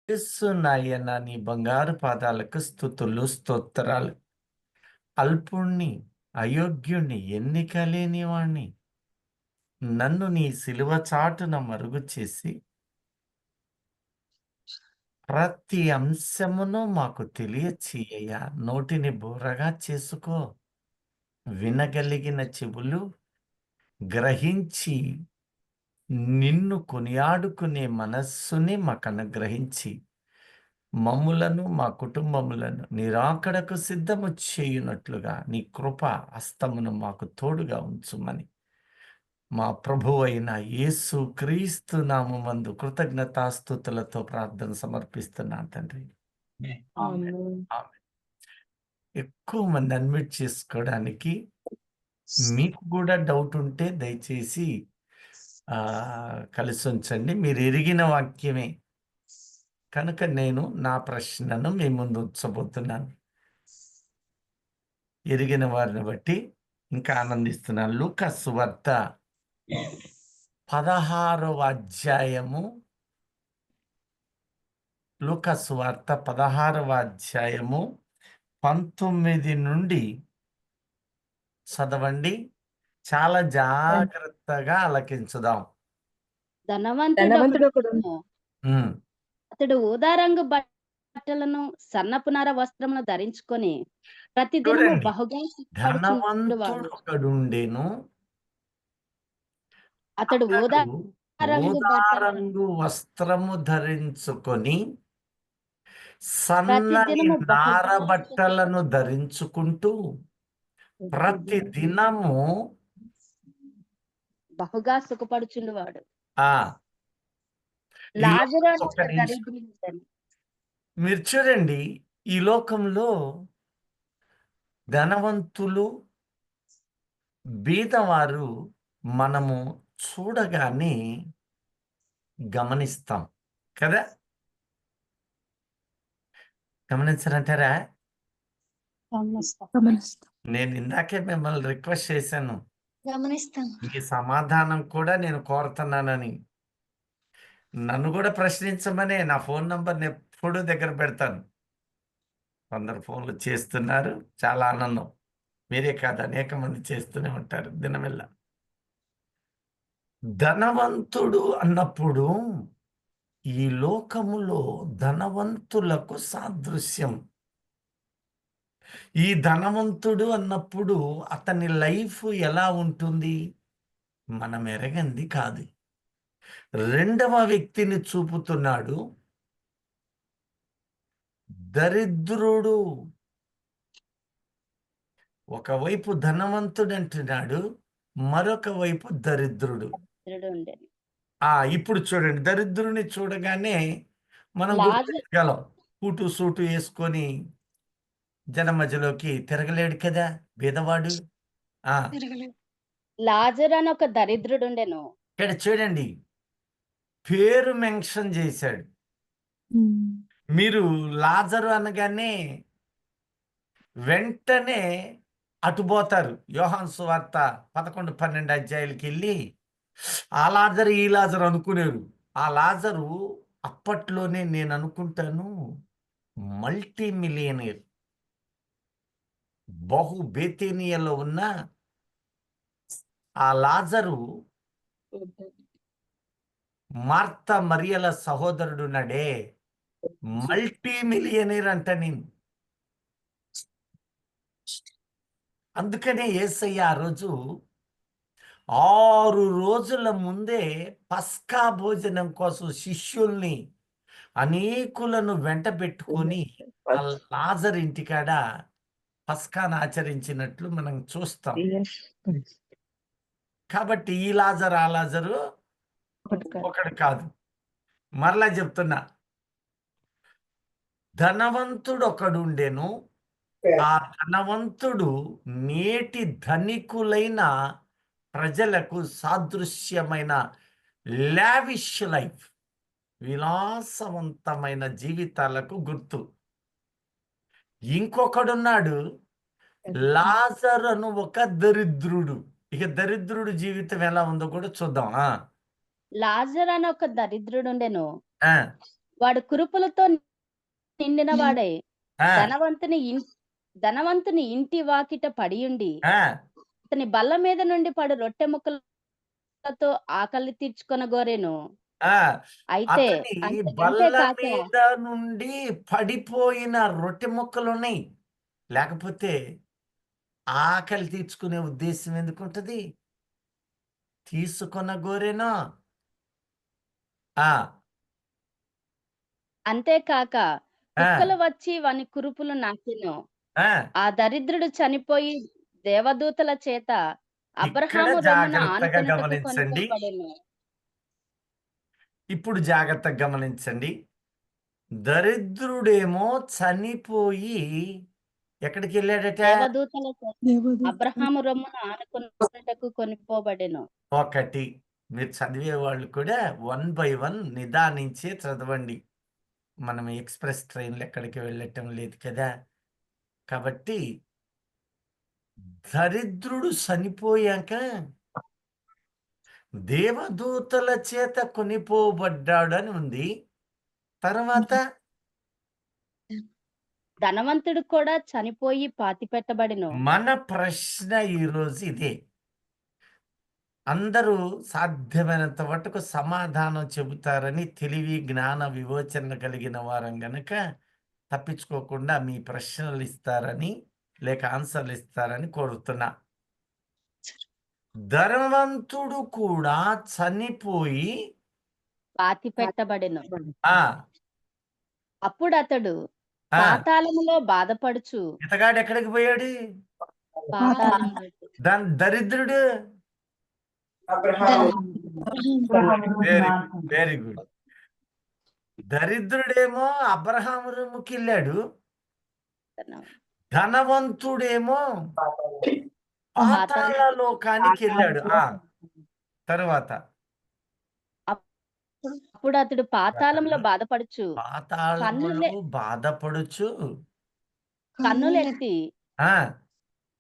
యేసు నాయన నీ బంగారు పాదాలకు స్తుతులు స్తోత్రాలు. అల్పుణ్ణి, అయోగ్యుణ్ణి, ఎన్నిక లేని వాణ్ణి నన్ను నీ సిలువ చాటున మరుగు చేసి ప్రతి అంశమును మాకు తెలియచేయ్యా. నోటిని బూరగా చేసుకో. వినగలిగిన చెవులు గ్రహించి నిన్ను కొనియాడుకునే మనస్సుని మాకు అనుగ్రహించి మమ్ములను మా కుటుంబములను నిరాకడకు సిద్ధము చేయునట్లుగా నీ కృప హస్తమును మాకు తోడుగా ఉంచుమని మా ప్రభువైన యేసు క్రీస్తు నామమందు కృతజ్ఞతాస్తుతులతో ప్రార్థన సమర్పిస్తున్నాను తండ్రి. ఆమేన్. ఆమేన్. ఎక్కువ మంది అడ్మిట్ చేసుకోవడానికి మీకు కూడా డౌట్ ఉంటే దయచేసి కలిసి ఉంచండి. మీరు ఎరిగిన వాక్యమే కనుక నేను నా ప్రశ్నను మీ ముందు ఉంచబోతున్నాను. ఎరిగిన వారిని బట్టి ఇంకా ఆనందిస్తున్నాను. లూకా సువార్త 16వ అధ్యాయము. లూకా సువార్త 16వ అధ్యాయము 19 నుండి చదవండి. చాలా జాగ్రత్తగా ఆలకించుదాం. ధనవంతుడు అతడు ఊదా రంగు బట్టలను సన్నపు నార వస్త్రమును ధరించుకొని ప్రతిదినము చూడండి, బహుగా ధనవంతుడు ఒకడుండెను. అతడు ఊదా రంగు వస్త్రము ధరించుకొని సన్నని ప్రతిదినము నార బట్టలను ధరించుకుంటూ ప్రతి దినము బహుగా సుఖపడుచుండువాడు. మీరు చూడండి, ఈ లోకంలో ధనవంతులు బీదవారు మనము చూడగానే గమనిస్తాం కదా. గమనించరంటారా? నేను ఇందాకే మిమ్మల్ని రిక్వెస్ట్ చేశాను, మీ సమాధానం కూడా నేను కోరుతున్నానని. నన్ను కూడా ప్రశ్నించమనే నా ఫోన్ నంబర్ని ఎప్పుడు దగ్గర పెడతాను. కొందరు ఫోన్లు చేస్తున్నారు, చాలా ఆనందం. మీరే కాదు, అనేక మంది చేస్తూనే ఉంటారు దినమెల్లా. ధనవంతుడు అన్నప్పుడు ఈ లోకములో ధనవంతులకు సాదృశ్యం. ఈ ధనవంతుడు అన్నప్పుడు అతని లైఫ్ ఎలా ఉంటుంది మనం ఎరగంది కాదు. రెండవ వ్యక్తిని చూపుతున్నాడు, దరిద్రుడు. ఒకవైపు ధనవంతుడు అంటున్నాడు, మరొక వైపు దరిద్రుడు. ఇప్పుడు చూడండి, దరిద్రుని చూడగానే మనం గుర్తించగలం. కూటు సూటు వేసుకొని జన మధ్యలోకి తిరగలేడు కదా బీదవాడు. లాజరు అని ఒక దరిద్రుడు ఉండెను. ఇక్కడ చూడండి, పేరు మెన్షన్ చేశాడు. మీరు లాజరు అనగానే వెంటనే అటుపోతారు. యోహాను సువార్త 11-12 అధ్యాయులకి వెళ్ళి ఆ లాజరు ఈ లాజరు అనుకునేరు. ఆ లాజరు అప్పట్లోనే నేను అనుకుంటాను మల్టీ మిలియనీర్. బేతేనియాలో ఉన్న ఆ లాజరు మార్తా మరియల సహోదరుడు నడే మల్టీ మిలియనీర్ అంట నేను. అందుకనే యేసయ్య ఆ రోజు 6 రోజుల ముందే పస్కా భోజనం కోసం శిష్యుల్ని అనేకులను వెంట పెట్టుకొని ఆ లాజరు ఇంటికాడ పస్కాను ఆచరించినట్లు మనం చూస్తాం. కాబట్టి ఈ లాజరు ఆ లాజరు ఒకడు కాదు. మరలా చెప్తున్నా, ధనవంతుడు ఒకడుండెను. ఆ ధనవంతుడు నేటి ధనికులైన ప్రజలకు సాదృశ్యమైన లావిష్ లైఫ్, విలాసవంతమైన జీవితాలకు గుర్తు. ఇంకొకడున్నాడు, లాజరు అను ఒక దరిద్రుడు. ఇక దరిద్రుడు జీవితం ఎలా ఉందో కూడా చూద్దాం. లాజరు అని ఒక దరిద్రుడు ఉండెను. వాడు కురుపులతో నిండిన వాడై ఆ, ధనవంతుని ఇంటి వాకిట పడియుండి ఆ, అతని బల్ల మీద నుండి పడు రొట్టె ముక్కలతో ఆకలి తీర్చుకొనగోరెను. ఆ. అయితే అతని అంతకంటే బల్ల కాక మీద నుండి పడిపోయిన రొట్టె ముక్కలు ఉన్నాయి. లేకపోతే ఆకలి తీర్చుకునే ఉద్దేశం ఎందుకుంటది? తీసుకొన గోరెనా. ఆ, అంతేకాక ఆ, కుక్కలు వచ్చి వాని కురుపులు నాకెను. ఆ. ఆ దరిద్రుడు చనిపోయి దేవదూతల చేత ఇక్కడ అబ్రహాము రొమ్మున జాగ్రత్తగా ఆనుకొనుటకు గమనించండి. కొనిపోబడెను. ఇప్పుడు జాగ్రత్తగా గమనించండి. దరిద్రుడేమో చనిపోయి ఎక్కడికి వెళ్ళాడట? దేవదూతల చేత అబ్రహాము రొమ్మున ఆనుకొనుటకు కొనిపోబడెను. ఒకటి, మీరు చదివే వాళ్ళు కూడా 1 by 1 నిదానించే చదవండి. మనం ఎక్స్‌ప్రెస్ ట్రైన్‌లో ఎక్కడికి వెళ్ళటం లేదు కదా! కాబట్టి దరిద్రుడు చనిపోయాక దేవదూతల చేత కొనిపోబడ్డాడు అని ఉంది. తర్వాత ధనవంతుడు కూడా చనిపోయి పాతిపెట్టబడెను. మన ప్రశ్న ఈరోజు ఇదే. అందరూ సాధ్యమైనంత మటుకు సమాధానం చెబుతారని తెలివి, జ్ఞాన, వివేచన కలిగిన వారం గనక తప్పించుకోకుండా మీ ప్రశ్నలు ఇస్తారని లేక ఆన్సర్లు ఇస్తారని కోరుతున్నా. ధనవంతుడు కూడా చనిపోయి పాతిపెట్టబడెను. ఆ అప్పుడు అతడు ఆ పాతాళములో బాధపడుచు ఇతగాడు ఎక్కడికి పోయాడు? పాతాళంలో దాని దరిద్రుడు వెరీ గుడ్. దరిద్రుడేమో అబ్రహాము రొమ్ముకి వెళ్ళాడు. ధనవంతుడేమో పాతాళ లోకానికి వెళ్ళాడు. తరువాత అప్పుడు అతడు పాతాళంలో బాధపడుచు పాతాళములో బాధపడుచు కన్నులెత్తి ఆ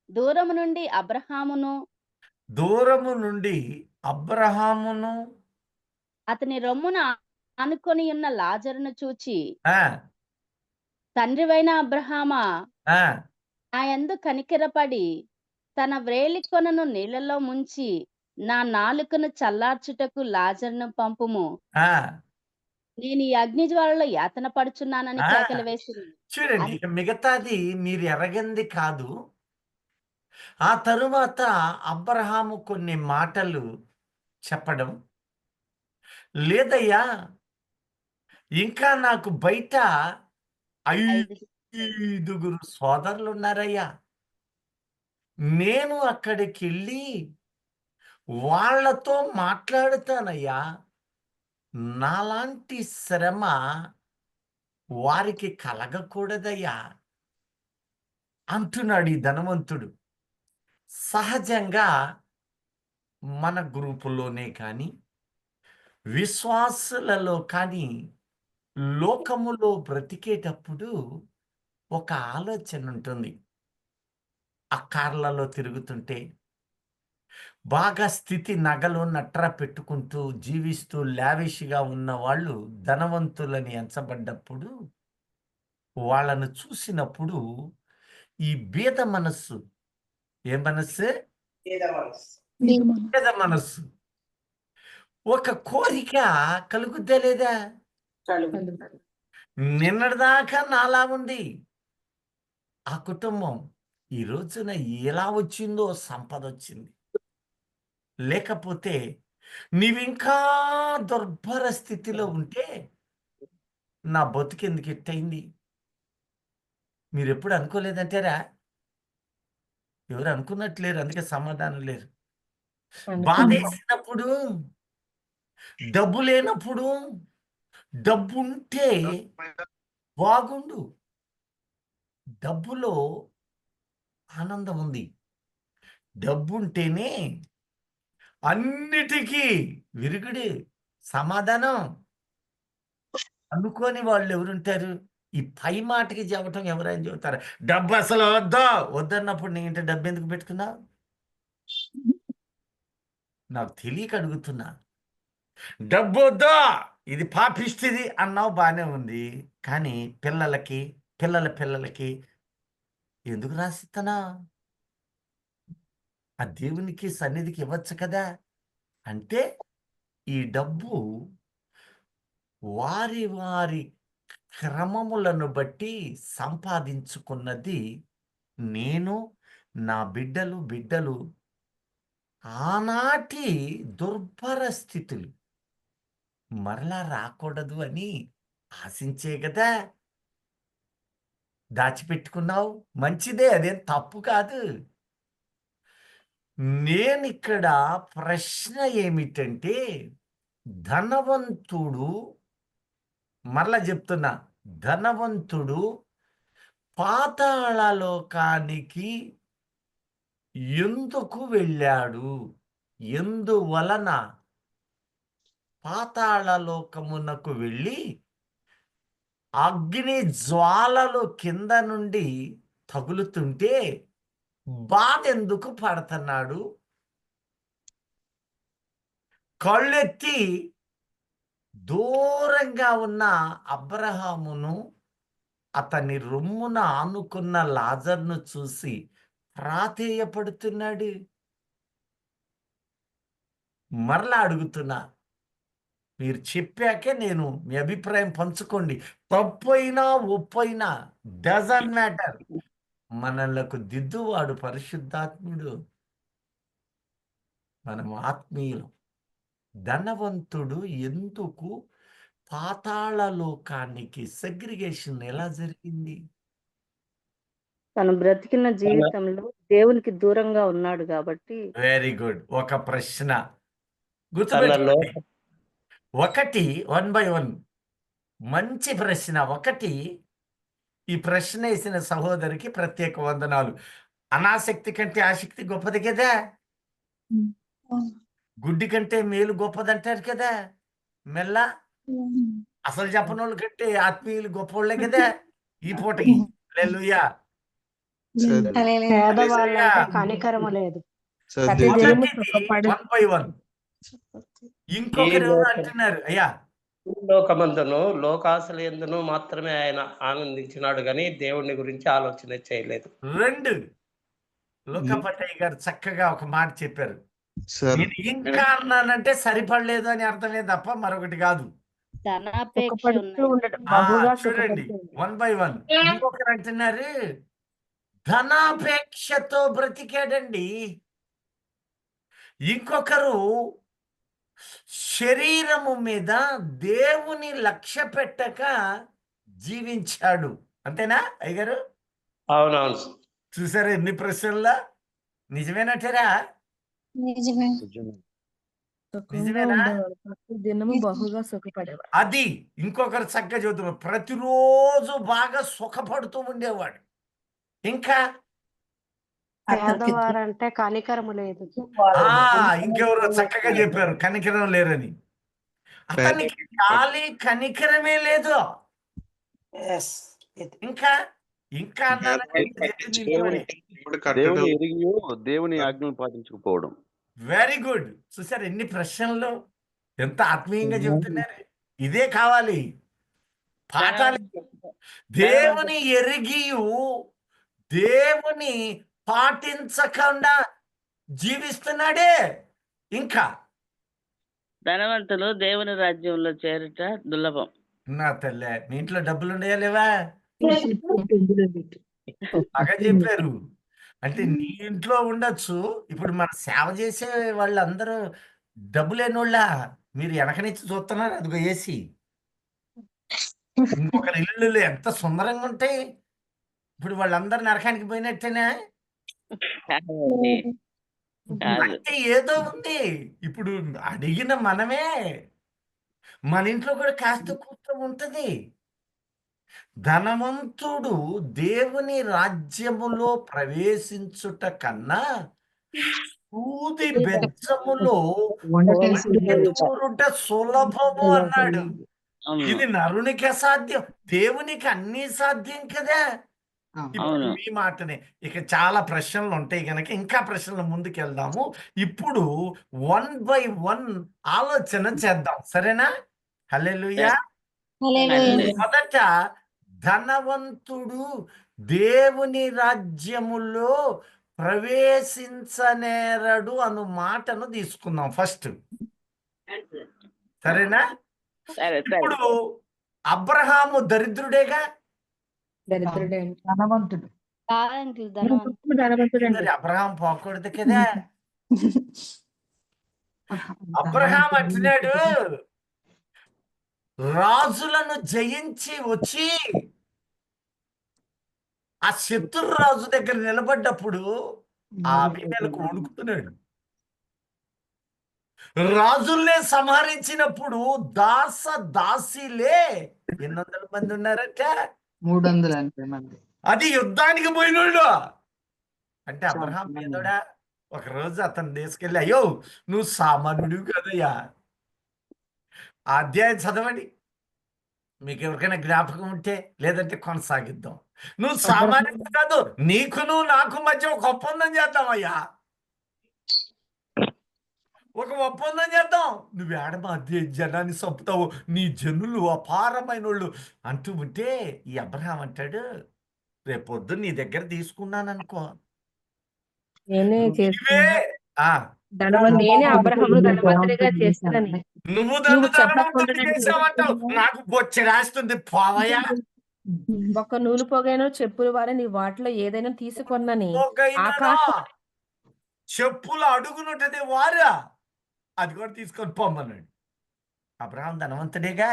దూరము నుండి అబ్రహామును దూరము నుండి అబ్రహామును అతని రొమ్మున ఆనుకొని ఉన్న లాజరును చూచి, ఆ తండ్రివైన అబ్రహామా, ఆ నా యందు కనికరపడి తన వ్రేలి కొనను నీళ్లలో ముంచి నా నాలుకను చల్లార్చుటకు లాజరును పంపుము. ఆ నేను ఈ అగ్ని జ్వాలలో యాతన పడుచున్నానని ఆ. కేకలు వేసింది. చూడండి, ఇక మిగతాది మీరు ఎరగంది కాదు. ఆ తరువాత అబ్రహాము కొన్ని మాటలు చెప్పడం, లేదయ్యా ఇంకా నాకు బయట ఐదు 5 సోదరులు ఉన్నారయ్యా, నేను అక్కడికి వెళ్ళి వాళ్ళతో మాట్లాడుతానయ్యా, నాలాంటి శ్రమ వారికి కలగకూడదయ్యా అంటున్నాడు ఈ ధనవంతుడు. సహజంగా మన గ్రూపులోనే కానీ విశ్వాసులలో కానీ లోకములో బ్రతికేటప్పుడు ఒక ఆలోచన ఉంటుంది. ఆ కార్లలో తిరుగుతుంటే బాగా స్థితి నగలు నట్ర పెట్టుకుంటూ జీవిస్తూ లావిష్గా ఉన్న వాళ్ళు ధనవంతులని ఎంచబడ్డప్పుడు వాళ్ళను చూసినప్పుడు ఈ బీద మనస్సు, ఏ మనస్సు? బీద మనస్సు ఒక కోరిక కలుగుద్దా లేదా? నిన్నటిదాకా నాలా ఉంది ఆ కుటుంబం, ఈ రోజున ఎలా వచ్చిందో సంపద వచ్చింది. లేకపోతే నీవింకా దుర్భర స్థితిలో ఉంటే నా బతుకెందుకు ఎట్టయింది? మీరు ఎప్పుడు అనుకోలేదంటారా? ఎవరు అనుకున్నట్లేరు, అందుకే సమాధానం లేరు. బాధేసినప్పుడు, డబ్బు లేనప్పుడు, డబ్బుంటే బాగుండు, డబ్బులో ఆనందం ఉంది. డబ్బుంటేనే అన్నిటికీ విరుగుడు, సమాధానం అనుకోని వాళ్ళు ఎవరుంటారు? ఈ పై మాటకి చెప్పటం ఎవరైనా చెబుతారు, డబ్బు అసలు వద్దా, వద్దన్నప్పుడు నీ ఇంట డబ్బు ఎందుకు పెట్టుకున్నావు? నాకు తెలియక అడుగుతున్నా. డబ్బొద్దా, ఇది పాపిష్టిది అన్నావు, బానే ఉంది. కానీ పిల్లలకి, పిల్లల పిల్లలకి ఎందుకు రాసిత్తనా? ఆ దేవునికి సన్నిధికి ఇవ్వచ్చు కదా. అంటే ఈ డబ్బు వారి వారి క్రమములను బట్టి సంపాదించుకున్నది. నేను, నా బిడ్డలు ఆనాటి దుర్భర స్థితులు మరలా రాకూడదు అని ఆశించే కదా దాచిపెట్టుకున్నావు. మంచిదే, అదేం తప్పు కాదు. నేనిక్కడ ప్రశ్న ఏమిటంటే, ధనవంతుడు, మరలా చెప్తున్నా, ధనవంతుడు పాతాళలోకానికి ఎందుకు వెళ్ళాడు? ఎందువలన పాతాళలోకమునకు వెళ్ళి అగ్ని జ్వాలలు కింద నుండి తగులుతుంటే బాధ ఎందుకు పడుతున్నాడు? కళ్ళెత్తి దూరంగా ఉన్న అబ్రహామును, అతని రొమ్మున ఆనుకున్న లాజర్ను చూసి ప్రాధేయపడుతున్నాడు. మరలా అడుగుతున్నా, మీరు చెప్పాకే నేను మీ అభిప్రాయం పంచుకోండి. తప్పైనా ఒప్పైనా డజంట్ మ్యాటర్. మనలకు దిద్దువాడు పరిశుద్ధాత్ముడు. మనం ఆత్మీయులం. ధనవంతుడు ఎందుకు పాతాళలోకానికి సెగ్రిగేషన్ ఎలా జరిగింది? తను బ్రతికిన జీవితంలో దేవునికి దూరంగా ఉన్నాడు కాబట్టి. Very good. ఒక ప్రశ్న గుర్తుపెట్టుకోండి. ఒకటి 1 by 1 మంచి ప్రశ్న. ఒకటి, ఈ ప్రశ్న వేసిన సహోదరికి ప్రత్యేక వందనాలు. అనాసక్తి కంటే ఆసక్తి గొప్పది కదా. గుడ్డి కంటే మేలు గొప్పదంటారు కదా. మెల్ల అసలు చెప్పనోళ్ళ కంటే ఆత్మీయులు గొప్పోళ్లే కదా ఈ పూటకి. హల్లెలూయా. పేదవాళ్ళంటే కనికరము లేదు. మొదటిది 1 by 1. ఇంకొకరు ఎవరు అంటున్నారు అయ్యా? లోకమందును లోకాశల యందును మాత్రమే ఆయన ఆనందించినాడు గాని దేవుని గురించి ఆలోచన చేయలేదు. 2, లోకపట్టయ్య గారు చక్కగా ఒక మాట చెప్పారు. నేను ఇంకా అన్నానంటే సరిపడలేదు అని అర్థమే తప్ప మరొకటి కాదు. ధనాపేక్ష సుఖపడుతూ ఉన్నది. ఉండడం, బహుగా చూడండి, సుఖపడుతూ ఉండడం. 1 by 1. ఇంకొకరు అంటున్నారు ధనాపేక్షతో బ్రతికాడండి. ఇంకొకరు శరీరము మీద దేవుని లక్ష్య పెట్టక జీవించాడు. అంతేనా అయ్యగారు? అవునవును. చూసారా ఎన్ని ప్రశ్నల్లో? నిజమేనటారా? నిజమేనా? ప్రతి దినము బహుగా సుఖపడేవాడు. అది ఇంకొకరు చక్కగా చెబుతున్నారు, ప్రతిరోజు బాగా సుఖపడుతూ ఉండేవాడు. ఇంకా పేదవారంటే కనికరము లేదు. ఇంకెవరో చక్కగా చెప్పారు కనికరం లేరని. అతనికి ఖాళీ కనికరమే లేదు. ఇంకా ఇంకా దేవుని ఎరిగియో దేవుని ఆజ్ఞలు పాటించకపోవడం. Very good. చూసారు ఎన్ని ప్రశ్నలు, ఎంత ఆత్మీయంగా చెబుతున్నారు. ఇదే కావాలి. పాఠాలు దేవుని ఎరిగియు దేవుని పాటించకుండా జీవిస్తున్నాడే. ఇంకా ధనవంతులు దేవుని రాజ్యంలో చేరుట దుర్లభం. నా తల్లే, మీ ఇంట్లో డబ్బులు ఉన్నాయా లేవా? బాగా చెప్పారు. అంటే నీ ఇంట్లో ఉండొచ్చు. ఇప్పుడు మన సేవ చేసే వాళ్ళందరూ డబ్బు లేనోళ్ళ. మీరు వెనక నుంచి చూస్తున్నారు, అదిగో ఏసి. ఇంకొకరి ఇల్లు ఎంత సుందరంగా ఉంటాయి. ఇప్పుడు వాళ్ళందరూ నరకానికి పోయినట్టేనా? అంటే ఏదో ఉంది. ఇప్పుడు అడిగిన మనమే, మన ఇంట్లో కూడా కాస్త కూర్చో ఉంటది. ధనవంతుడు దేవుని రాజ్యములో ప్రవేశించుట కన్నా సూది బెచ్చములో దూరుట సులభము అన్నాడు. ఇది నరునికి అసాధ్యం, దేవునికి అన్ని సాధ్యం కదా. ఇప్పుడు అవును. మీ మాటనే ఇక చాలా ప్రశ్నలు ఉంటాయి కనుక ఇంకా ప్రశ్నలు ముందుకు వెళ్దాము. ఇప్పుడు 1 by 1 ఆలోచన చేద్దాం, సరేనా? హల్లెలూయా. మొదట ధనవంతుడు దేవుని రాజ్యములో ప్రవేశించనేరడు అను మాటను తీసుకుందాం ఫస్ట్, సరేనా? సరే సరే. ఇప్పుడు అబ్రహాము దరిద్రుడేగా, దరిద్రుడే అండి. కాదండి ధనవంతుడు. మరి అబ్రహాం పోకూడదు కదా. అబ్రహాం అంటున్నాడు, రాజులను జయించి వచ్చి ఆ శత్రు రాజు దగ్గర నిలబడ్డప్పుడు ఆ అబీమెలెకు వణుకుతున్నాడు. రాజుల్నే సంహరించినప్పుడు దాస దాసీలే 800 మంది ఉన్నారట. 380 మంది. అది యుద్ధానికి పోయినోళ్ళు. అంటే అబ్రహాం పేదోడా? ఒక రోజు అతను తీసుకెళ్ళి, అయ్యో నువ్వు సామాన్యుడు కదయ్యా, ఆ అధ్యాయం చదవండి, మీకు ఎవరికైనా జ్ఞాపకం ఉంటే, లేదంటే కొనసాగిద్దాం. నువ్వు సామాన్యుడు కాదు, నీకును నాకు మధ్య ఒక ఒప్పందం చేద్దామయ్యా, ఒక ఒప్పందం చేద్దాం. నువ్వు ఏడమా అదే జనాన్ని చంపుతావు, నీ జనులు అపారమైన వాళ్ళు అంటూ ఉంటే ఈ అబ్రహాం అంటాడు, రేపొద్దు నీ దగ్గర తీసుకున్నాను అనుకో, నేనే నువ్వే చేసుకున్నా. ఆ నేనే అబ్రహామును ధనవంతుడిగా చేస్తానని నువ్వు నన్ను చెప్పకుండా ధనవంతుడిని చేసావంటావు, నాకు బొచ్చెరాస్తుంది పోవయ్యా. ఒక్క నూలు పోగైనా చెప్పులు వారే నీ వాటిలో ఏదైనా తీసుకొన్నని పోగైనను ఆకాశం చెప్పులు అడుగునుంటది వారా, అది కూడా తీసుకొని పొమ్మన్నాడు. అబ్రహాం ధనవంతుడేగా.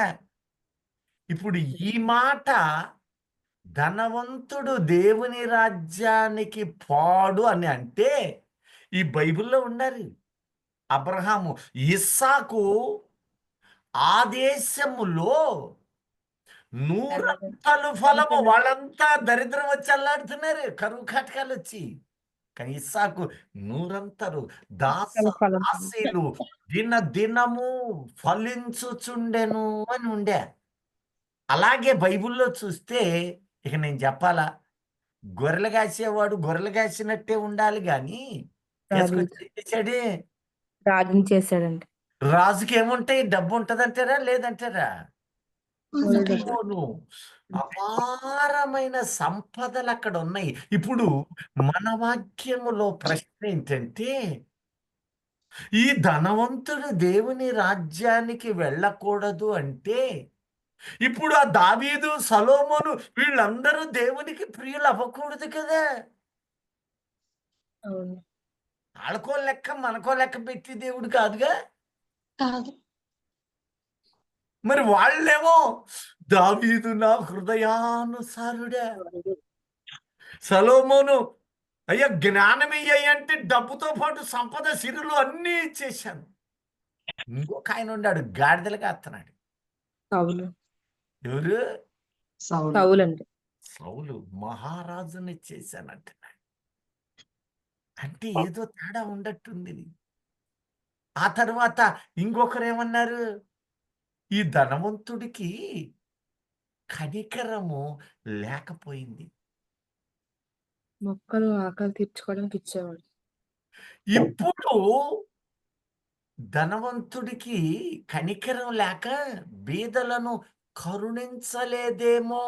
ఇప్పుడు ఈ మాట ధనవంతుడు దేవుని రాజ్యానికి పోడు అని అంటే ఈ బైబిల్లో ఉండాలి. అబ్రహాము ఇస్సాకు ఆ దేశములో 100 ఫలము, వాళ్ళంతా దరిద్రం వచ్చి అల్లాడుతున్నారు, కరువు కాటకాలు వచ్చి. కానీ ఇస్సాకు 100 దాసీలు దినము ఫలించుచుండెను అని ఉండే. అలాగే బైబిల్లో చూస్తే ఇక నేను చెప్పాలా, గొర్రెలు కాసేవాడు గొర్రెలు కాసినట్టే ఉండాలి కానీ చేశాడే రాజుని చేశాడండి. రాజుకి ఏముంటాయి, డబ్బు ఉంటదంటారా లేదంటారా? అవును, అపారమైన సంపదలు అక్కడ ఉన్నాయి. ఇప్పుడు మన వాక్యములో ప్రశ్న ఏంటంటే, ఈ ధనవంతుడు దేవుని రాజ్యానికి వెళ్ళకూడదు అంటే ఇప్పుడు ఆ దావీదు సొలొమోను వీళ్ళందరూ దేవునికి ప్రియులు అవ్వకూడదు కదా. వాళ్ళకో లెక్క మనకో లెక్క పెట్టి దేవుడు కాదుగా. మరి వాళ్ళేమో దావీదు నా హృదయానుసారుడే, సొలొమోను అయ్యా జ్ఞానం ఇయ్యాయి అంటే డబ్బుతో పాటు సంపద సిరులు అన్నీ ఇచ్చేశాను. ఇంకొక ఆయన ఉన్నాడు, గాడిదలు కాస్తున్నాడు. ఎవరు? సౌలండి. సౌలు మహారాజుని చేశానంటున్నాడు. అంటే ఏదో తేడా ఉండట్టుంది. ఆ తర్వాత ఇంకొకరు ఏమన్నారు, ఈ ధనవంతుడికి కనికరము లేకపోయింది. మొక్కలు ఆకలి తీర్చుకోవడానికి ఇచ్చేవాడు. ఇప్పుడు ధనవంతుడికి కనికరం లేక బీదలను కరుణించలేదేమో.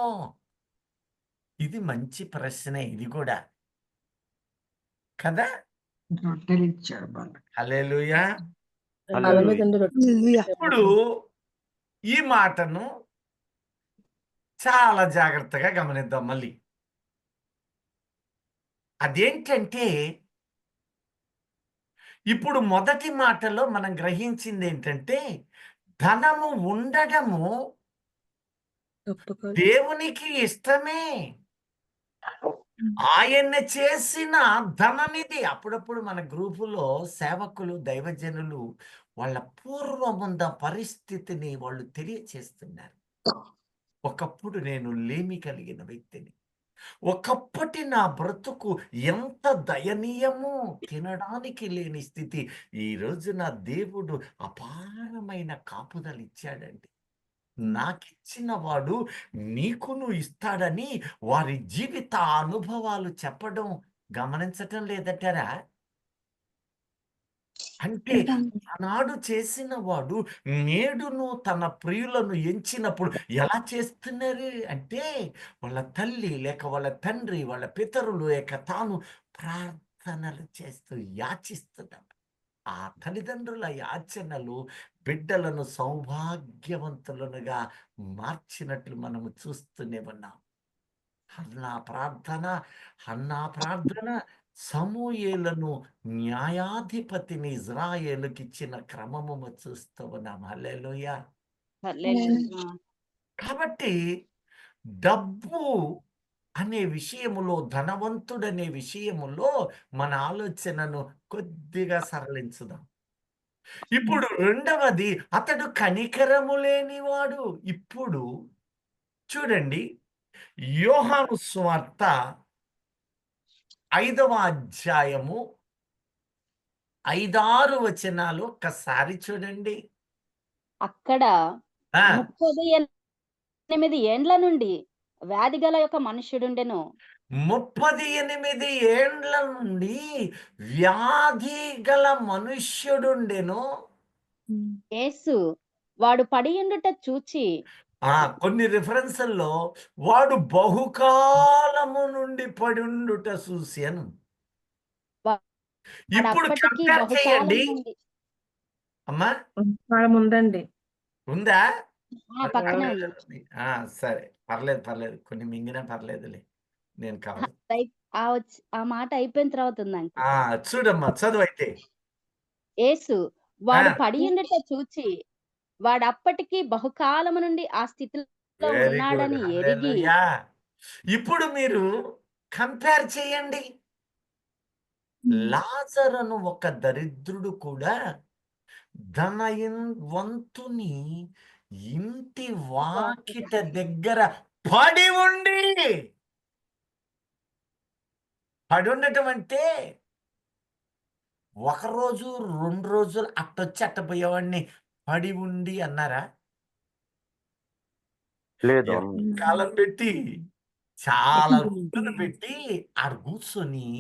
ఇది మంచి ప్రశ్నే, ఇది కూడా కదా. హల్లెలూయా. ఇప్పుడు ఈ మాటను చాలా జాగ్రత్తగా గమనిద్దాం మళ్ళీ. అదేంటంటే ఇప్పుడు మొదటి మాటలో మనం గ్రహించింది ఏంటంటే, ధనము ఉండడము దేవునికి ఇష్టమే. ఆయన చేసిన ధననిధి. అప్పుడప్పుడు మన గ్రూపులో సేవకులు దైవజనులు వాళ్ళ పూర్వముంద పరిస్థితిని వాళ్ళు తెలియచేస్తున్నారు. ఒకప్పుడు నేను లేమి కలిగిన వ్యక్తిని, ఒకప్పటి నా బ్రతుకు ఎంత దయనీయమో, తినడానికి లేని స్థితి. ఈరోజు నా దేవుడు అపారమైన కాపుదలు ఇచ్చాడండి. నాకిచ్చిన వాడు నీకును ఇస్తాడని వారి జీవిత అనుభవాలు చెప్పడం గమనించటం లేదటారా? అంటే ఆనాడు చేసిన వాడు నేడును తన ప్రియులను ఎంచినప్పుడు ఎలా చేస్తున్నారు అంటే, వాళ్ళ తల్లి లేక వాళ్ళ తండ్రి, వాళ్ళ పితరులు లేక తాను ప్రార్థనలు చేస్తూ యాచిస్తున్నారు. ఆ తల్లిదండ్రుల యాచనలు బిడ్డలను సౌభాగ్యవంతులనుగా మార్చినట్లు మనము చూస్తూనే ఉన్నాం. హన్నా ప్రార్థన సమూయేలును న్యాయాధిపతిని ఇజ్రాయేలుకి ఇచ్చిన క్రమము చూస్తూ ఉన్నాం. హల్లెలూయా. హల్లెలూయా. కాబట్టి డబ్బు అనే విషయములో, ధనవంతుడనే విషయములో మన ఆలోచనను కొద్దిగా సరళించుదాం. ఇప్పుడు రెండవది, అతడు కనికరము లేనివాడు. ఇప్పుడు చూడండి, యోహాను సువార్త 5వ అధ్యాయము 5-6 వచనాలు ఒక్కసారి చూడండి. అక్కడ ఆ 38 ఏండ్ల నుండి వ్యాధి గల ఒక మనుష్యుడుండెను. 38 ఏండ్ల నుండి వ్యాధి గల మనుష్యుడుండెను. యేసు వాడు పడియుండుట చూచి కొన్ని రిఫరెన్స్ల్లో వాడు బహుకాలము నుండి పడుండుట చూశాను. ఇప్పుడు వాడప్పటికి కంపేర్ బహుకాలం చేయండి నుండి అమ్మా. ఉందండి. ఉందా? పక్కనే ఉంది. సరే, పర్లేదు, కొన్ని మింగినా పర్లేదులే, నేను కవర్. ఆ మాట అయిపోయిన తర్వాత ఉందండి. చూడమ్మా, చదువు అయితే. యేసు వాడు పడియుండుట చూచి వాడప్పటికి బహుకాలము నుండి ఆ స్థితిలో వెరీ గుడ్, ఉన్నాడని ఎరిగి హల్లెలూయా. ఇప్పుడు మీరు కంపేర్ చేయండి. లాజరును ఒక దరిద్రుడు కూడా ధనవంతుని ఇంటి వాకిట దగ్గర పడి ఉండటం అంటే, ఒకరోజు 2 రోజులు అట్టొచ్చి అట్టపోయేవాడిని పడి ఉండి అన్నారా? లేదు. కాలం పెట్టి, చాలా రోజులు పెట్టి ఆడ కూర్చొని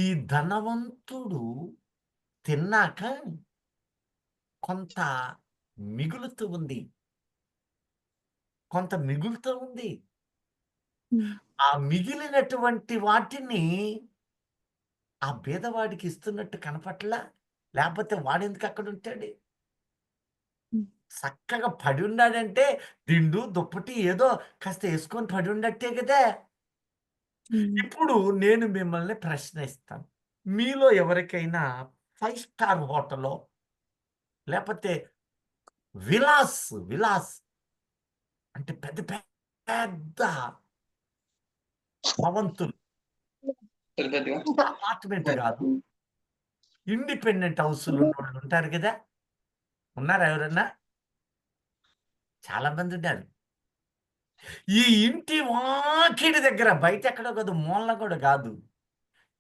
ఈ ధనవంతుడు తిన్నాక కొంత మిగులుతూ ఉంది. ఆ మిగిలినటువంటి వాటిని ఆ పేదవాడికి ఇస్తున్నట్టు కనపట్లా. లేకపోతే వాడెందుకు అక్కడ ఉంటాడు? చక్కగా పడి ఉన్నాడంటే దిండు దుప్పటి ఏదో కాస్త వేసుకొని పడి ఉన్నట్టే కదా. ఇప్పుడు నేను మిమ్మల్ని ప్రశ్నిస్తాను. మీలో ఎవరికైనా 5 స్టార్ హోటల్లో లేకపోతే విలాస్ అంటే పెద్ద పెద్ద భవంతులు, అపార్ట్మెంట్ కాదు, ఇండిపెండెంట్ హౌస్లు ఉన్నోళ్ళు ఉంటారు కదా. ఉన్నారా ఎవరన్నా? చాలా మంది ఉన్నారు. ఈ ఇంటి వాకిడి దగ్గర, బయట ఎక్కడో కాదు, మూలన కూడా కాదు,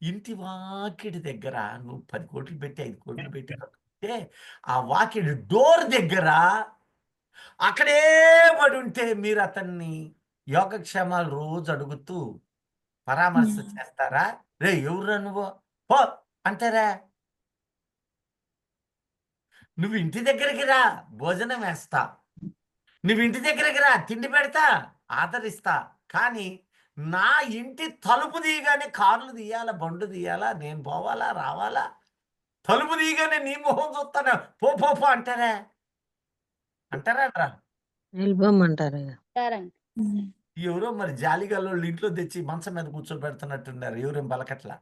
ఇంటి వాకిడి దగ్గర నువ్వు 10 కోట్లు పెట్టి 5 కోట్లు పెట్టి కట్టుకుంటే ఆ వాకిడి డోర్ దగ్గర అక్కడే పడి ఉంటే మీరు అతన్ని యోగక్షేమాలు రోజు అడుగుతూ పరామర్శ చేస్తారా? రే ఎవరురా నువ్వు పో అంటారా? నువ్వు ఇంటి దగ్గరికి రా, భోజనం వేస్తా. నువ్వు ఇంటి దగ్గరికి రా, తిండి పెడతా, ఆదరిస్తా. కానీ నా ఇంటి తలుపు తీయగానే కార్లు తీయాలా, బండ్లు తీయాలా, నేను పోవాలా, రావాలా, తలుపు తీయగానే నీ మొహం చూస్తాను పో పో పో అంటారా? అంటారా? వెళ్ళిపోమంటారు. ఎవరో మరి జాలిగల్లోళ్ళు ఇంట్లో తెచ్చి మంచం మీద కూర్చోబెడుతున్నట్టున్నారు. ఎవరేం బలకట్లా,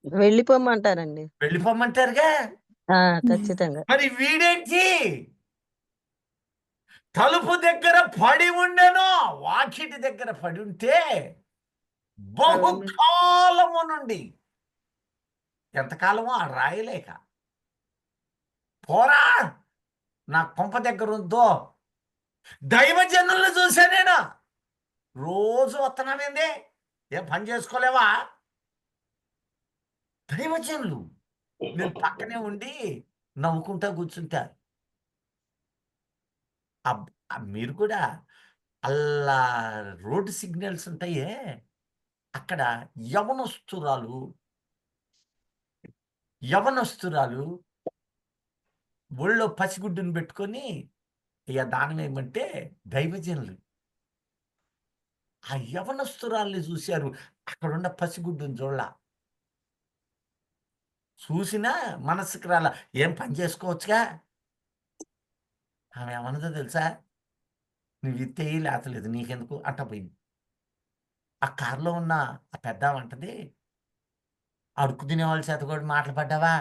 వెళ్ళిపోమంటారండి. వెళ్ళిపోమంటారుగా. ఖచ్చితంగా. మరి వీడేంటి తలుపు దగ్గర పడి ఉండెను, వాకిటి దగ్గర పడి ఉంటే బహుకాలము నుండి, ఎంతకాలమో ఆ రాయలేక, పోరా నా కొంప దగ్గర ఉందో. దైవజనులను చూసా నేను, రోజు వస్తున్నామేంది, ఏం పని చేసుకోలేవా? దైవజనులు నేను పక్కనే ఉండి నవ్వుకుంటా కూర్చుంటా. మీరు కూడా అలా రోడ్డు సిగ్నల్స్ ఉంటాయే, అక్కడ యవనస్తురాలు ఒళ్ళో పసిగుడ్డును పెట్టుకొని ఇక దానం ఏమంటే దైవజనులు ఆ యవనస్తురాల్ని చూశారు. అక్కడున్న పసిగుడ్డుని చూసినా మనసుకు రాలా. ఏం పని చేసుకోవచ్చుగా. ఆమె ఏమన్నదో తెలుసా? నువ్వు ఇత్తేయి లేతలేదు, నీకెందుకు అంట పోయింది. ఆ కారులో ఉన్న ఆ పెద్ద అంటది, అడుక్కు తినేవాళ్ళ చేత కూడా మాటలు పడ్డావా?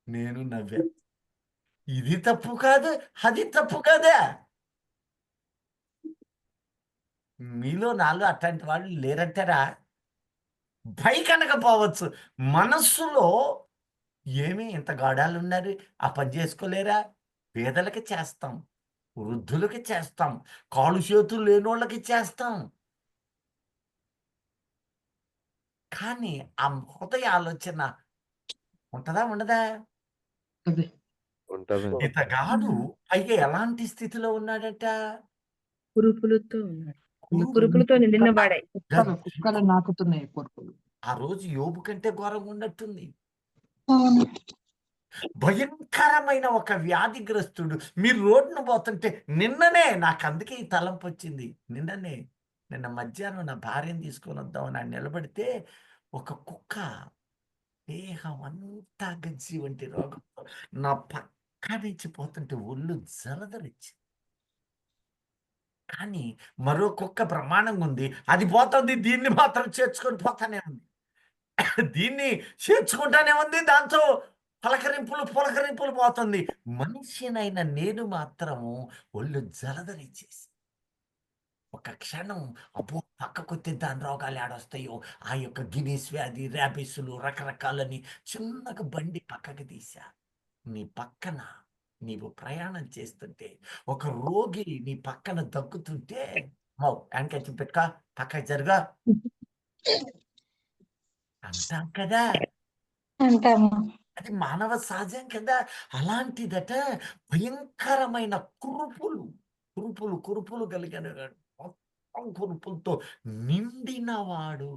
నేను నవ్వా. ఇది తప్పు కాదు, అది తప్పు కాదా? మీలో నాలో అట్లాంటి వాళ్ళు లేరంటారా? భయకనకపోవచ్చు, మనస్సులో ఏమి ఇంత గాడాలు ఉన్నారు, ఆ పని చేసుకోలేరా? పేదలకి చేస్తాం, వృద్ధులకి చేస్తాం, కాళ్ళు చేతులు లేనోళ్ళకి చేస్తాం. కానీ ఆ హృదయ ఆలోచన ఉంటదా ఉండదా? అదే ఇతగాడు పైగా ఎలాంటి స్థితిలో ఉన్నాడట? కురుపులతో ఉన్నాడు. కురుపులు కురుపులతో నిండిన వాడే. కుక్కలు నాకుతున్నాయి కొరుకులు. ఆ రోజు యోబు కంటే ఘోరంగా ఉన్నట్టుంది. అవును. భయంకరమైన ఒక వ్యాధిగ్రస్తుడు. మీరు రోడ్డును పోతుంటే నిన్ననే నాకు అందుకే ఈ తలంపు వచ్చింది. నిన్న మధ్యాహ్నం నా భార్యను తీసుకొని వద్దామని ఆయన నిలబడితే ఒక కుక్క దేహం అంతా గజ్జి వంటి రోగంతో నా పక్క నుంచి పోతుంటే ఒళ్ళు జలదరిచ్చి. కానీ మరో కుక్క ప్రమాణంగా ఉంది, అది పోతుంది, దీన్ని మాత్రం చేర్చుకొని పోతానే ఉంది. దీన్ని చేర్చుకుంటానే ఉంది, దాంతో పులకరింపులు పోతుంది. మనిషినైన నేను మాత్రము ఒళ్ళు జలదరిచేసి ఒక క్షణం అబ్బో పక్కకొస్తే దాని రోగాలు ఏడొస్తాయో, ఆ యొక్క గినీస్ వ్యాధి, ర్యాబిస్లు రకరకాలని చిన్నగా బండి పక్కకి తీసా. నీ పక్కన నీవు ప్రయాణం చేస్తుంటే ఒక రోగి నీ పక్కన దగ్గుతుంటే వెనక పెట్టుకో, పక్కకి జరుగా అంటాం కదా. అంటాము. అది మానవ సహజం కదా. అలాంటిదట భయంకరమైన కురుపులు కలిగిన మొత్తం కురుపులతో నిండినవాడు.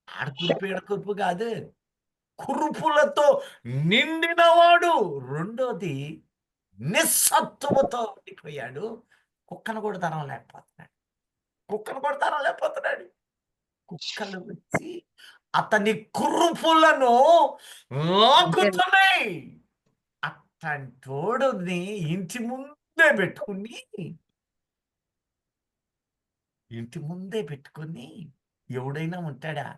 ఆడకురుపు కాదు, కురుపులతో నిండినవాడు. రెండోది నిస్సత్తువతో ఉండిపోయాడు. కుక్కను కూడా తరం లేకపోతున్నాడు. కుక్కలు వచ్చి అతని కురుపులను లాగుతున్నాయి. అట్టంటోడుని ఇంటి ముందే పెట్టుకుని ఎవడైనా ఉంటాడా?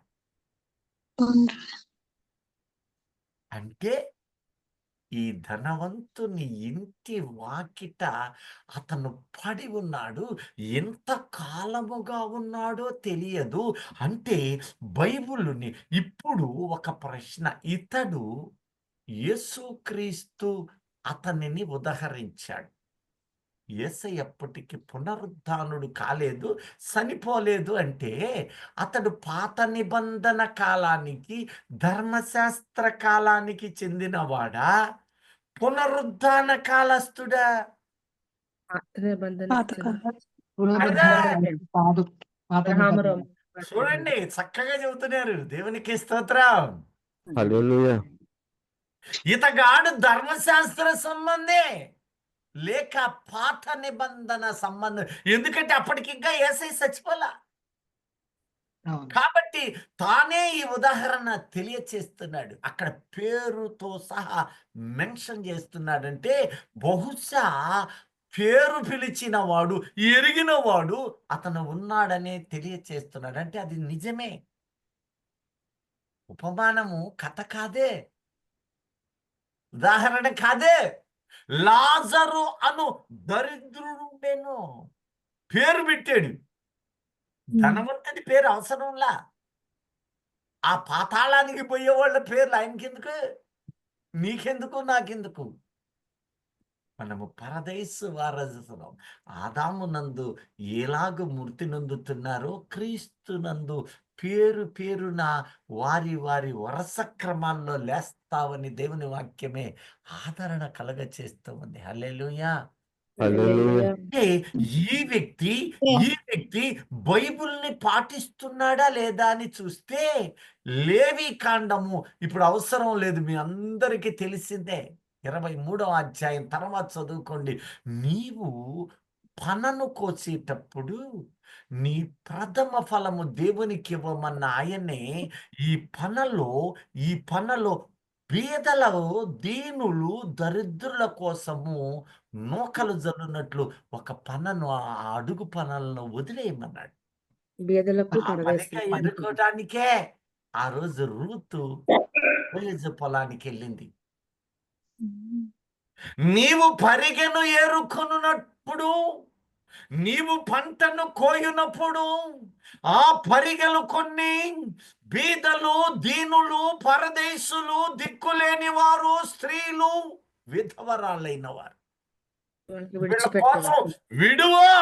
అంటే ఈ ధనవంతుని ఇంటి వాకిట అతను పడి ఉన్నాడు. ఎంత కాలముగా ఉన్నాడో తెలియదు. అంటే బైబిల్ని ఇప్పుడు ఒక ప్రశ్న, ఇతడు యేసుక్రీస్తు అతనిని ఉదహరించాడు. యేసయ్య ఎప్పటికీ పునరుద్ధానుడు కాలేదు, చనిపోలేదు. అంటే అతడు పాత నిబంధన కాలానికి, ధర్మశాస్త్ర కాలానికి చెందినవాడా, పునరుద్ధాన కాలస్తుడా? చూడండి, చక్కగా చెబుతున్నారు. దేవునికి స్తోత్రం. హల్లెలూయా. ఇతగాడు ధర్మశాస్త్ర సంబంధే లేక పాత నిబంధన సంబంధం. ఎందుకంటే అప్పటికి ఇంకా యేసయ్య చచ్చిపోలా. కాబట్టి తానే ఈ ఉదాహరణ తెలియచేస్తున్నాడు. అక్కడ పేరుతో సహా మెన్షన్ చేస్తున్నాడంటే బహుశా పేరు పిలిచిన వాడు, ఎరిగిన వాడు అతను ఉన్నాడనే తెలియచేస్తున్నాడు. అంటే అది నిజమే, ఉపమానము కథ కాదే, ఉదాహరణ కాదే. లాజరు అను దరిద్రుడుండెను, పేరు పెట్టాడు. ధనవంతుడి పేరు అవసరంలా. ఆ పాతాళానికి పోయే వాళ్ళ పేర్లు ఆయనకెందుకు, నీకెందుకు, నాకెందుకు? మనము పరదేశు వారసులం. ఆదాము నందు ఎలాగ మృతి నొందుతున్నారో క్రీస్తు నందు పేరు పేరున వారి వారి వరుస క్రమాల్లో లేస్తావని దేవుని వాక్యమే ఆదరణ కలగ చేస్తూ ఉంది. హల్లెలూయా. హల్లెలూయా. అంటే ఈ వ్యక్తి బైబిల్ని పాటిస్తున్నాడా లేదా అని చూస్తే లేవి కాండము ఇప్పుడు అవసరం లేదు, మీ అందరికీ తెలిసిందే. 23వ అధ్యాయం తర్వాత చదువుకోండి. నీవు పనను కోసేటప్పుడు నీ ప్రథమ ఫలము దేవునికి ఇవ్వమన్న ఆయనే ఈ పనలో బీదలు, దీనులు, దరిద్రుల కోసము నూకలు జల్లునట్లు ఒక పనను, ఆ అడుగు పనులను వదిలేయమన్నాడు. బీదలకు ఆ పనిగా ఎన్నుకోవడానికే ఆ రోజు రూతు బోయజు పొలానికి వెళ్ళింది. నీవు పరిగెను ఏరుకొనున్నప్పుడు, నీవు పంటను కోయునప్పుడు ఆ పరిగెలు కొన్ని బీదలు, దీనులు, పరదేశులు, దిక్కులేని వారు, స్త్రీలు, విధవరాళ్ళైన వారు వీళ్ళ కోసం విడువా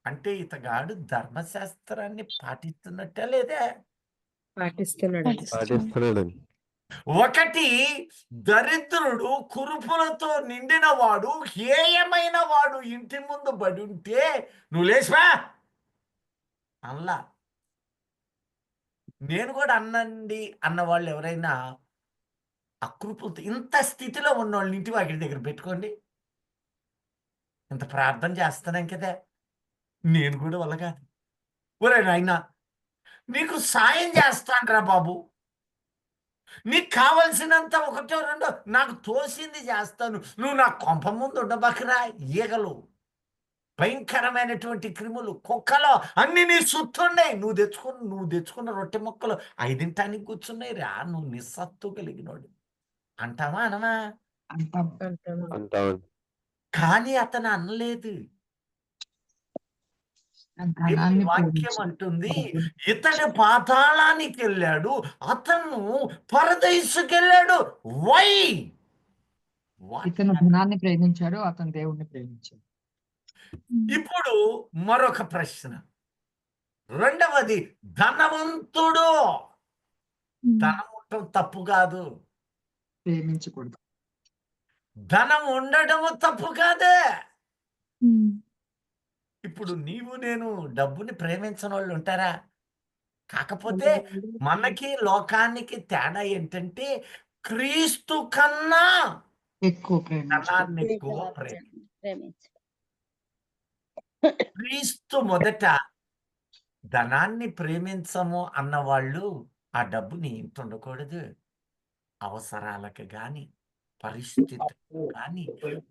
అంటే ఇతగాడు ధర్మశాస్త్రాన్ని పాటిస్తున్నట్టే లేదే? పాటిస్తున్నాడు. ఒకటి, దరిద్రుడు, కురుపులతో నిండిన వాడు, హేయమైన వాడు ఇంటి ముందు బడి ఉంటే నువ్వు లేచిపా అల్లా. నేను కూడా అన్నండి అన్నవాళ్ళు ఎవరైనా అకృపులతో ఇంత స్థితిలో ఉన్నవాళ్ళని ఇంటి వాకిటి దగ్గర పెట్టుకోండి. ఇంత ప్రార్థన చేస్తున్నాం కదా, నేను కూడా వల్ల కాదు. ఒరే నాయనా, నీకు సాయం చేస్తానురా బాబు, నీకు కావలసినంత ఒకటో రెండో నాకు తోసింది చేస్తాను, నువ్వు నా కొంప ముందు ఉండబకరా. ఈగలు, భయంకరమైనటువంటి క్రిములు, కుక్కలు అన్ని నీ చుట్టున్నాయి. నువ్వు తెచ్చుకున్న రొట్టె ముక్కలు 5 కూర్చున్నాయి రా. నువ్వు నిస్సత్తు కలిగినోడు అంటావా అనవా? అంటాం. కానీ అతను అనలేదు. ధనాన్ని వాక్యం అంటుంది ఇతడు పాతాళానికి వెళ్ళాడు, అతను పరదేశుకి వెళ్ళాడు. వై? ఇతను ధనాన్ని ప్రేమించాడు, అతను దేవుణ్ణి ప్రేమించాడు. ఇప్పుడు మరొక ప్రశ్న. రెండవది, ధనవంతుడు. ధనం ఉండటం తప్పు కాదు, ప్రేమించకూడదు. ధనం ఉండటము తప్పు కాదే. ఇప్పుడు నీవు నేను డబ్బుని ప్రేమించని వాళ్ళు ఉంటారా? కాకపోతే మనకి లోకానికి తేడా ఏంటంటే క్రీస్తు కన్నా ఎక్కువ ధనాన్ని ప్రేమించకూడదు. ఎక్కువ ప్రేమించు. క్రీస్తు మొదట ధనాన్ని ప్రేమించము అన్నవాళ్ళు ఆ డబ్బుని ఇంత ఉండకూడదు. అవసరాలకు గాని, పరిస్థితులకు గాని,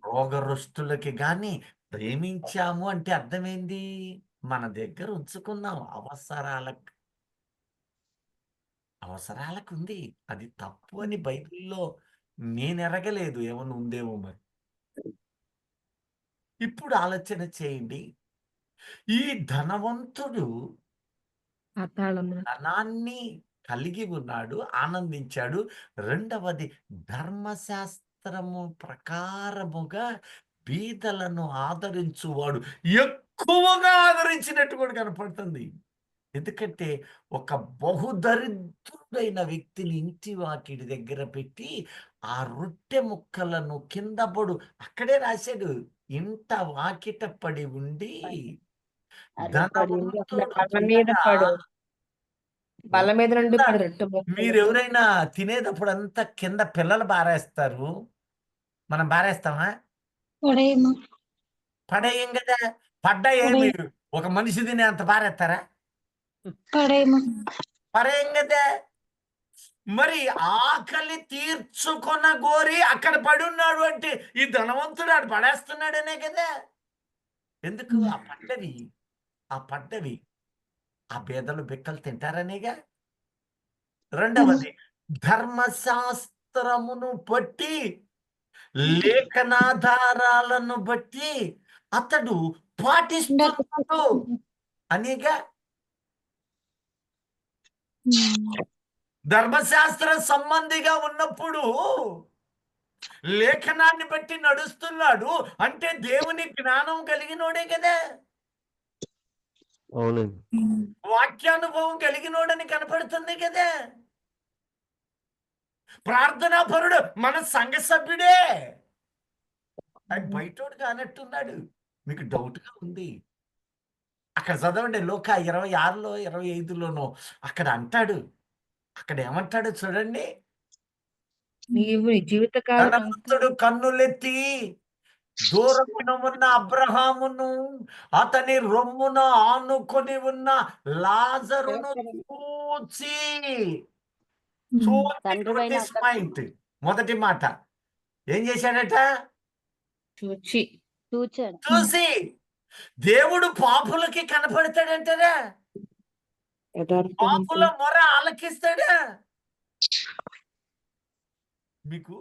రోగరుష్టులకి గాని ప్రేమించాము అంటే అర్థమైంది, మన దగ్గర ఉంచుకున్నాం. అవసరాలకు ఉంది. అది తప్పు అని బైబిల్లో నేను ఎరగలేదు, ఏమన్నా ఉందేమో మరి. ఇప్పుడు ఆలోచన చేయండి, ఈ ధనవంతుడు ధనాన్ని కలిగి ఉన్నాడు, ఆనందించాడు. రెండవది, ధర్మశాస్త్రము ప్రకారముగా బీదలను ఆదరించువాడు ఎక్కువగా ఆదరించినట్టు కూడా కనపడుతుంది. ఎందుకంటే ఒక బహుదరిద్రుడైన వ్యక్తిని ఇంటి వాకిడి దగ్గర పెట్టి ఆ రొట్టె ముక్కలను కింద పడు, అక్కడే రాశాడు, ఇంట వాకిట పడి ఉండి బల్ల మీద నుండి మీరు ఎవరైనా తినేటప్పుడు అంతా కింద పిల్లలు బారేస్తారు, మనం బారేస్తామా? పడేయం కదా. పడ్డా ఏమి ఒక మనిషి తినే అంత బారేస్తారా? పడేయం కదా. మరి ఆకలి తీర్చుకొన గోరి అక్కడ పడి ఉన్నాడు అంటే ఈ ధనవంతుడు ఆడు పడేస్తున్నాడనే కదా. ఎందుకు? ఆ పడ్డవి ఆ బేదలు బిక్కలు తింటారనేగా. రెండవది, ధర్మశాస్త్రమును బట్టి, లేఖనాధారాలను బట్టి అతడు పాటిస్తున్నాడు అనేగా. ధర్మశాస్త్ర సంబంధిగా ఉన్నప్పుడు లేఖనాన్ని బట్టి నడుస్తున్నాడు అంటే దేవుని జ్ఞానం కలిగినోడే కదా. అవునండి. వాక్యానుభవం కలిగినోడని కనపడుతుంది కదా. ప్రార్థనా పరుడు మన సంఘ సభ్యుడే, ఆయన బయటోడు కానట్టున్నాడు. మీకు డౌట్గా ఉంది. అక్కడ చదవండి, లోక 26లో 25లోనో అక్కడ అంటాడు. అక్కడ ఏమంటాడు చూడండి. నీవు నీ జీవితకాలం అంతా ధనవంతుడు కన్నులెత్తి దూరమున ఉన్న అబ్రహామును అతని రొమ్మున ఆనుకొని ఉన్న లాజరును చూచి, తండ్రివైన నోటీస్ పాయింట్. మొదటి మాట ఏం చేశాడట? చూచి చూచాడు. చూసి. దేవుడు పాపులకి కనపడతాడంటారా? పాపుల మొర ఆలకిస్తాడా? మీకు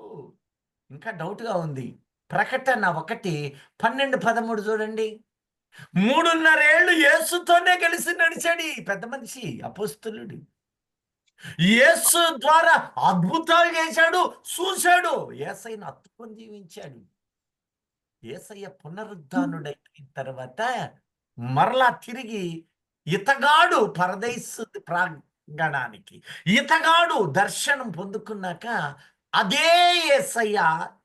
ఇంకా డౌట్గా ఉంది. ప్రకటన 1:12-13 చూడండి. 3.5 ఏళ్ళు యేసుతోనే కలిసి నడిచాడు ఈ పెద్ద మనిషి, అపోస్తలుడు. యేసు ద్వారా అద్భుతాలు చేశాడు, చూశాడు. యేసయ్యను హత్తుకొని జీవించాడు. యేసయ్య పునరుద్ధానుడైన తర్వాత మరలా తిరిగి ఇతగాడు పరదేశు ప్రాంగణానికి, ఇతగాడు దర్శనం పొందుకున్నాక అదే యేసయ్య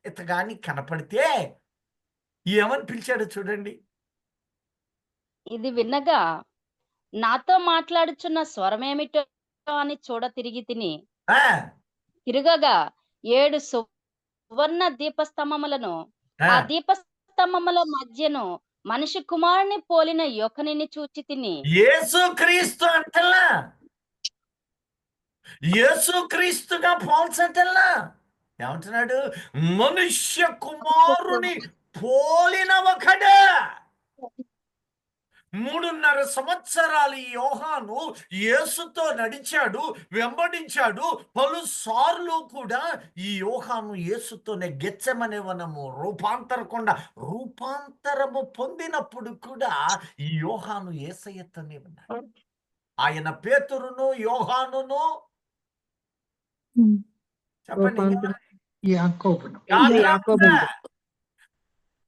ఇతగాని కనపడితే ఏమని పిలిచాడు చూడండి. ఇది వినగా నాతో మాట్లాడుచున్న స్వరమేమిటో అని చూడ తిరిగి తిని ఆ, తిరుగగా 7 సువర్ణ దీపస్తంభములను, ఆ, ఆ దీపస్తంభముల మధ్యను మనిషి కుమారుని పోలిన యొకనిని చూచి తిని. యేసుక్రీస్తు అంటల్లా, యేసుక్రీస్తుగా పోల్చటల్లా. ఏమంటున్నాడు? మనుష్య కుమారుని పోలిన ఒకడు. 3.5 సంవత్సరాలు ఈ యోహాను యేసుతో నడిచాడు, వెంబడించాడు. పలుసార్లు కూడా ఈ యోహాను యేసుతోనే గెత్సెమనే వనము, రూపాంతరము పొందినప్పుడు కూడా ఈ యోహాను యేసయ్యతోనే ఉన్నాడు. ఆయన పేతురును యోహానును చెప్పండి యాకోబును యాకోబును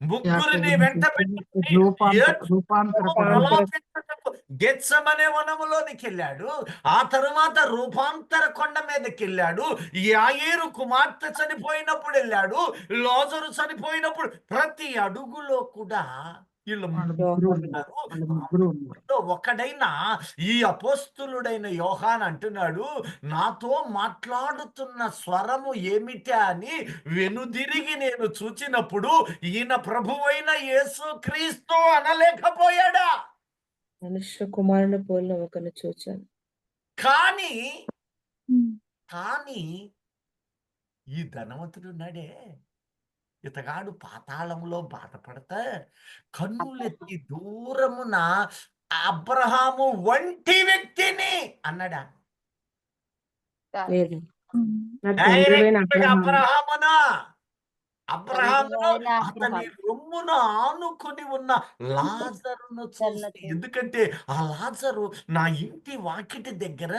ముగ్గురిని వెంట గెత్సెమనే వనములోనికి వెళ్ళాడు. ఆ తరువాత రూపాంతర కొండ మీదకి వెళ్ళాడు. యాయీరు కుమార్తె చనిపోయినప్పుడు వెళ్ళాడు. లాజరు చనిపోయినప్పుడు ప్రతి అడుగులో కూడా వీళ్ళు ఒకడైన ఈ అపోస్తులుడైన యోహాన్ అంటున్నాడు, నాతో మాట్లాడుతున్న స్వరము ఏమిటా అని వెనుదిరిగి నేను చూచినప్పుడు ఈయన ప్రభువైన యేసుక్రీస్తు అనలేకపోయాడా? మనుష్య కుమారుని పోలిన ఒకరిని చూచాను. కానీ ఈ ధనవంతుడు ఉన్నాడే, ఇతగాడు పాతాళంలో బాధపడతా కన్నులెత్తి దూరమున అబ్రహాము వంటి వ్యక్తిని అన్నాడా? లేదు. అబ్రహామును అతని రొమ్మున ఆనుకొని ఉన్న లాజరును చూసి. ఎందుకంటే ఆ లాజరు నా ఇంటి వాకిటి దగ్గర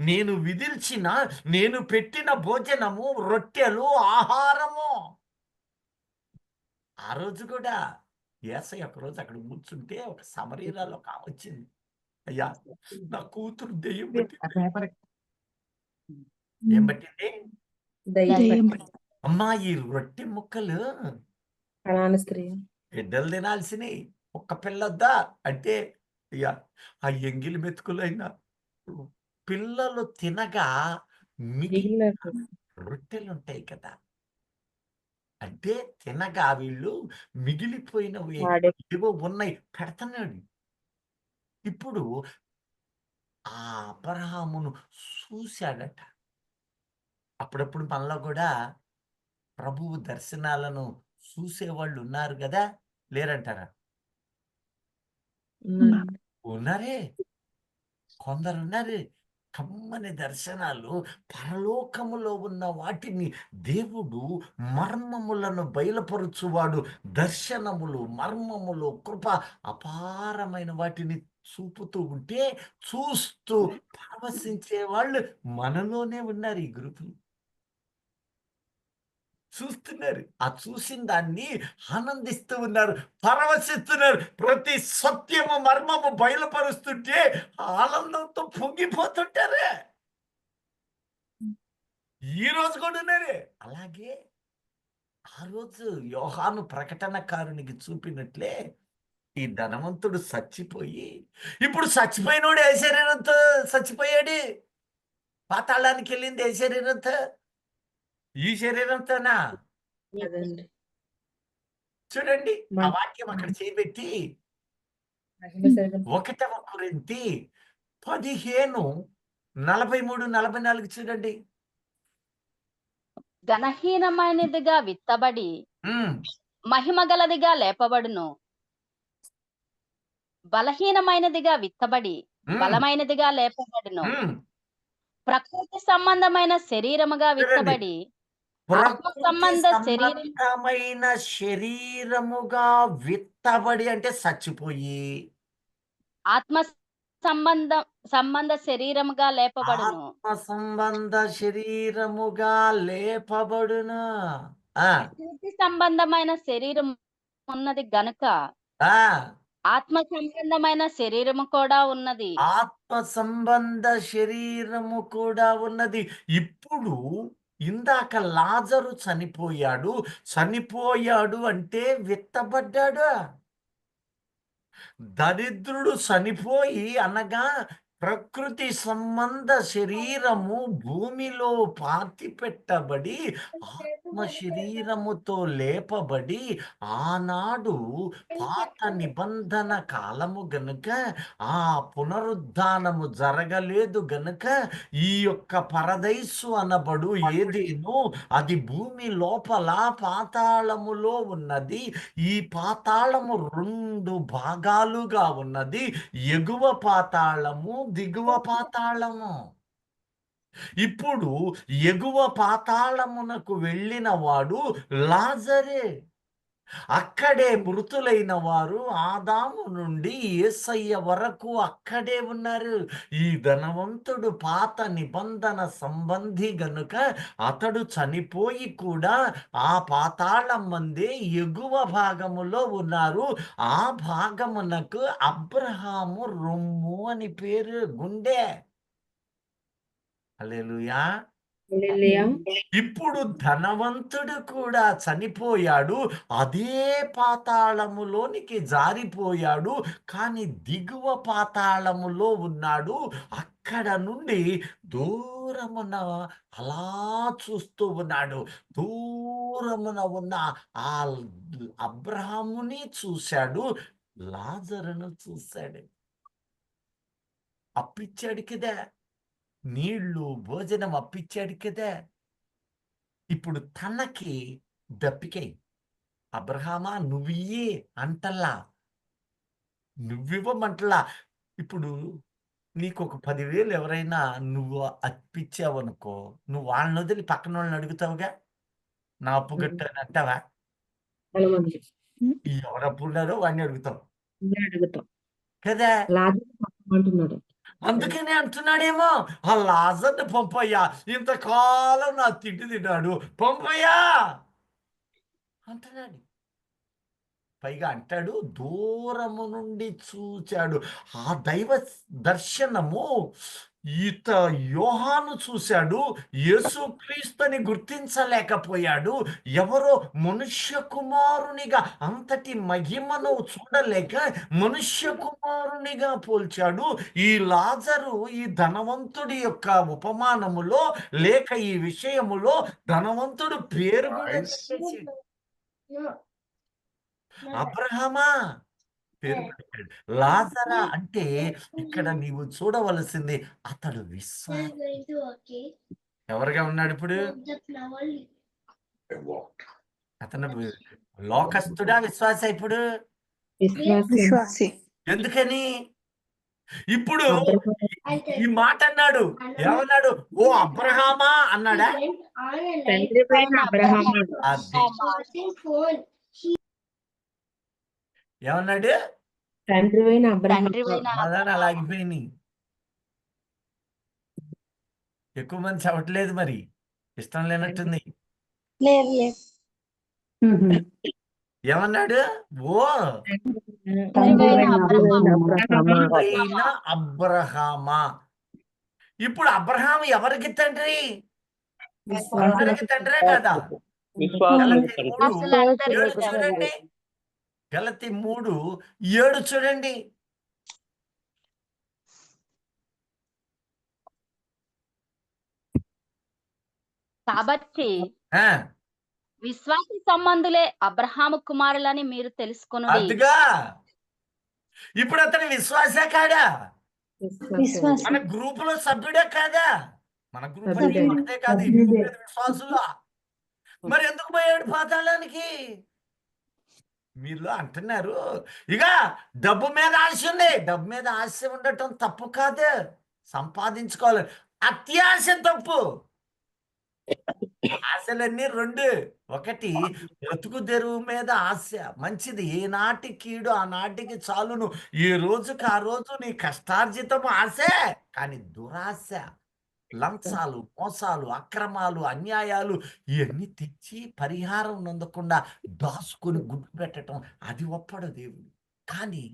నేను విదిల్చిన, నేను పెట్టిన భోజనము, రొట్టెలు, ఆహారము. ఆ రోజు కూడా యేసయ్య ఒకరోజు అక్కడ కూర్చుంటే ఒక సమరీరాలో ఒక ఆమె వచ్చింది. అయ్యా, నా కూతురు దెయ్యం పట్టింది. ఏం పట్టింది? అమ్మా, ఈ రొట్టె ముక్కలు బిడ్డలు తినాల్సినవి, ఒక్క పిల్లొద్దా అంటే, అయ్యా ఆ ఎంగిలి మెతుకులైనా పిల్లలు తినగా మిగిలిన రొట్టెలు ఉంటాయి కదా, అంటే తినగా వీళ్ళు మిగిలిపోయినవి ఏవో ఉన్నాయి పెడతన్నాడు. ఇప్పుడు ఆ అబ్రహామును చూశాడట. అప్పుడప్పుడు మనలో కూడా ప్రభువు దర్శనాలను చూసేవాళ్ళు ఉన్నారు కదా, లేరంటారా? ఉన్నారే, కొందరున్నారు. కమ్మని దర్శనాలు, పరలోకములో ఉన్న వాటిని దేవుడు మర్మములను బయలుపరుచువాడు. దర్శనములు, మర్మములు, కృప, అపారమైన వాటిని చూపుతూ ఉంటే చూస్తూ పరవశించే వాళ్ళు మనలోనే ఉన్నారు. ఈ గ్రూపులు చూస్తున్నారు. ఆ చూసిన దాన్ని ఆనందిస్తూ ఉన్నారు, పరవశిస్తున్నారు. ప్రతి సత్యము మర్మము బయలుపరుస్తుంటే ఆనందంతో పొంగిపోతుంటారే. ఈ రోజు కూడా ఉన్నారే. అలాగే ఆ రోజు యోహాను ప్రకటనకారునికి చూపినట్లే ఈ ధనవంతుడు చచ్చిపోయి, ఇప్పుడు చచ్చిపోయినోడు ఏ శరీరంతో చచ్చిపోయాడు? పాతాళానికి వెళ్ళింది ఏ శరీరంతో? ఈ శరీరంతోనా? అదండి. చూడండి, ఆ వాక్యం అక్కడ చేయబెట్టి 1వ కొరింథీ 15:43-44 చూడండి. ఘనహీనమైనదిగా విత్తబడి ఉమ్, మహిమగలదిగా లేపబడును. బలహీనమైనదిగా విత్తబడి ఉమ్, బలమైనదిగా లేపబడును. ఉమ్. ప్రకృతి సంబంధమైన శరీరముగా చూడండి, విత్తబడి ఆత్మ ప్రకృతి సంబంధ శరీరం సంబంధమైన శరీరముగా విత్తబడి అంటే చచ్చిపోయి, ఆత్మ సంబంధ శరీరముగా లేపబడును. ఆత్మ సంబంధ శరీరముగా లేపబడును. ఆ ప్రకృతి సంబంధమైన శరీరం ఉన్నది గనుక ఆ ఆత్మ సంబంధమైన శరీరము కూడా ఉన్నది. ఆత్మ సంబంధ శరీరము కూడా ఉన్నది. ఇప్పుడు ఇందాక లాజరు చనిపోయాడు అంటే విత్తబడ్డాడు. దరిద్రుడు చనిపోయి అనగా ప్రకృతి సంబంధ శరీరము భూమిలో పాతి పెట్టబడి ఆత్మ శరీరముతో లేపబడి, ఆనాడు పాత నిబంధన కాలము గనుక ఆ పునరుద్ధానము జరగలేదు గనుక ఈ యొక్క పరదైసు అనబడు ఏదేను అది భూమి లోపల పాతాళములో ఉన్నది. ఈ పాతాళము 2 భాగాలుగా ఉన్నది, ఎగువ పాతాళము, దిగువ పాతాళము. ఇప్పుడు ఎగువ పాతాళమునకు వెళ్ళిన వాడు లాజరే. అక్కడే మృతులైన వారు ఆదాము నుండి యేసయ్య వరకు అక్కడే ఉన్నారు. ఈ ధనవంతుడు పాత నిబంధన సంబంధి గనుక అతడు చనిపోయి కూడా ఆ పాతాళం మందే ఎగువ భాగములో ఉన్నారు. ఆ భాగమునకు అబ్రహాము రొమ్ము అని పేరు, గుండె. హల్లెలూయా. ఇప్పుడు ధనవంతుడు కూడా చనిపోయాడు, అదే పాతాళములోనికి జారిపోయాడు, కానీ దిగువ పాతాళములో ఉన్నాడు. అక్కడ నుండి దూరమున అలా చూస్తూ ఉన్నాడు. దూరమున ఉన్న ఆ అబ్రహాముని చూశాడు, లాజరును చూశాడు. అప్పిచ్చాడు కదా, నీళ్లు భోజనం అప్పిచ్చాడు కదా. ఇప్పుడు తనకి దప్పికై, అబ్రహామా నువ్వియ్యి అంటల్లా, నువ్వివ్వమంటలా. ఇప్పుడు నీకు ఒక 10,000 ఎవరైనా నువ్వు అప్పిచ్చావనుకో, నువ్వు వాళ్ళని వదిలి పక్కన వాళ్ళని అడుగుతావుగా, నా అప్పు కట్టు అని అంటావా? ఎవరు అప్పు ఉన్నారో వాడిని అడుగుతావు కదా. అందుకనే అంటున్నాడేమో, ఆ లాజర్ని పంపయ్యా, ఇంతకాలం నా తిండి తిన్నాడు, పంపయ్యా అంటున్నాడు. పైగా అంటాడు, దూరము నుండి చూచాడు. ఆ దైవ దర్శనము యోహాను చూశాడు, యేసుక్రీస్తుని గుర్తించలేకపోయాడు. ఎవరో మనుష్య కుమారునిగా, అంతటి మహిమను చూడలేక మనుష్య కుమారునిగా పోల్చాడు. ఈ లాజరు ఈ ధనవంతుడి యొక్క ఉపమానములో లేక ఈ విషయములో ధనవంతుడు పేరు కూడా పెట్టేశాడు. అబ్రహమా పేరు పెట్టాడు. లాజరా అంటే ఇక్కడ నీవు చూడవలసింది, అతడు ఎవరుగా ఉన్నాడు ఇప్పుడు? అతను లోకస్తుడా విశ్వాస? ఇప్పుడు విశ్వాసి. ఎందుకని? ఇప్పుడు ఈ మాట అన్నాడు, ఏమన్నాడు? ఓ అబ్రహామా అన్నాడా? అది ఏమన్నాడు? తండ్రి అదని అలాగిపోయింది. ఎక్కువ మంది చవట్లేదు, మరి ఇష్టం లేనట్టుంది. లేదు లేదు. ఏమన్నాడు? ఓ తండ్రివైన అబ్రహాము అబ్రహామా తండ్రైన అబ్రహామా. ఇప్పుడు అబ్రహాము ఎవరికి తండ్రి? అందరికి తండ్రే కదా. విశ్వాసులకు గలతీ తండ్రి. 3:7 చూడండి. గలతీ 3:7 చూడండి. కాబట్టి ఆ, విశ్వాసి సంబంధులే అబ్రహాము కుమారులని మీరు తెలుసుకొనుడి. అదిగా ఇప్పుడు అతని విశ్వాసే కాడా? విశ్వాసం. మన గ్రూపులో సభ్యుడే కాదా? మన గ్రూప్ అంటే సభ్యుడే. మనదే కాదు, ఈ భూమి మీద విశ్వాసులా. మరి ఎందుకు పోయాడు పాతాళానికి? మీరు అంటున్నారు ఇక డబ్బు మీద ఆశ ఉంది. డబ్బు మీద ఆశ ఉండటం తప్పు కాదు, సంపాదించుకోవాలి. అత్యాశ తప్పు. ఆశలన్నీ రెండు. ఒకటి బ్రతుకు తెరువు మీద ఆశ, మంచిది. ఏనాటి కీడు ఆనాటికి చాలును. ఏ రోజుకి ఆ రోజు నీ కష్టార్జితము ఆశే. కానీ దురాశ, లంచాలు, మోసాలు, అక్రమాలు, అన్యాయాలు ఇవన్నీ తెచ్చి పరిహారం నొందకుండా దాచుకొని గుడ్డు పెట్టడం అది ఒప్పడు దేవుడు. కానీ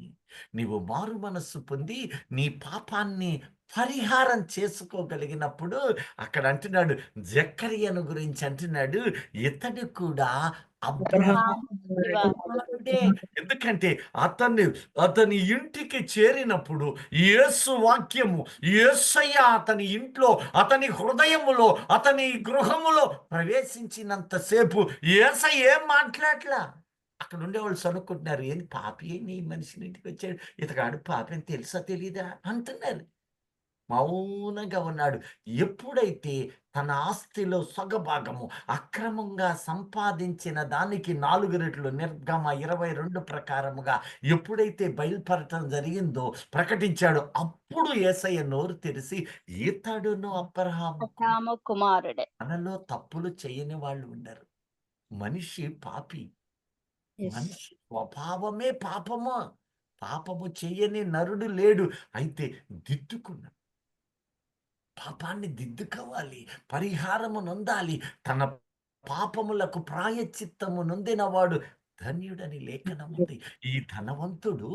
నీవు మారు మనస్సు పొంది నీ పాపాన్ని పరిహారం చేసుకోగలిగినప్పుడు అక్కడ అంటున్నాడు, జక్కరియను గురించి అంటున్నాడు, ఇతడు కూడా అబ్రహాము కుమారుడే. ఎందుకంటే అతని ఇంటికి చేరినప్పుడు యేసు వాక్యము, యేసయ్య అతని ఇంట్లో, అతని హృదయములో, అతని గృహములో ప్రవేశించినంతసేపు యేసయ్య ఏం మాట్లాడలా. అక్కడ ఉండేవాళ్ళు సనుక్కుంటున్నారు, ఏంది పాపి ఏంది ఈ మనిషిని ఇంటికి వచ్చాడు, ఇతగాడు పాపి అని తెలుసా తెలీదా అంటున్నారు. మౌనంగా ఉన్నాడు. ఎప్పుడైతే తన ఆస్తిలో సగభాగము అక్రమంగా సంపాదించిన దానికి 4 రెట్లు నిర్గమ 22 ప్రకారముగా ఎప్పుడైతే బయలుపరచడం జరిగిందో, ప్రకటించాడు, అప్పుడు యేసయ్య నోరు తెరిచి ఇతడును అబ్రహాము కుమారుడే. మనలో తప్పులు చేయని వాళ్ళు ఉండరు. మనిషి పాపి, మనిషి స్వభావమే పాపము. పాపము చెయ్యని నరుడు లేడు. అయితే దిద్దుకున్నాడు. పాపాన్ని దిద్దుకోవాలి, పరిహారము నొందాలి. తన పాపములకు ప్రాయశ్చిత్తము నొందినవాడు ధన్యుడని లేఖనం ఉంది. ఈ ధనవంతుడు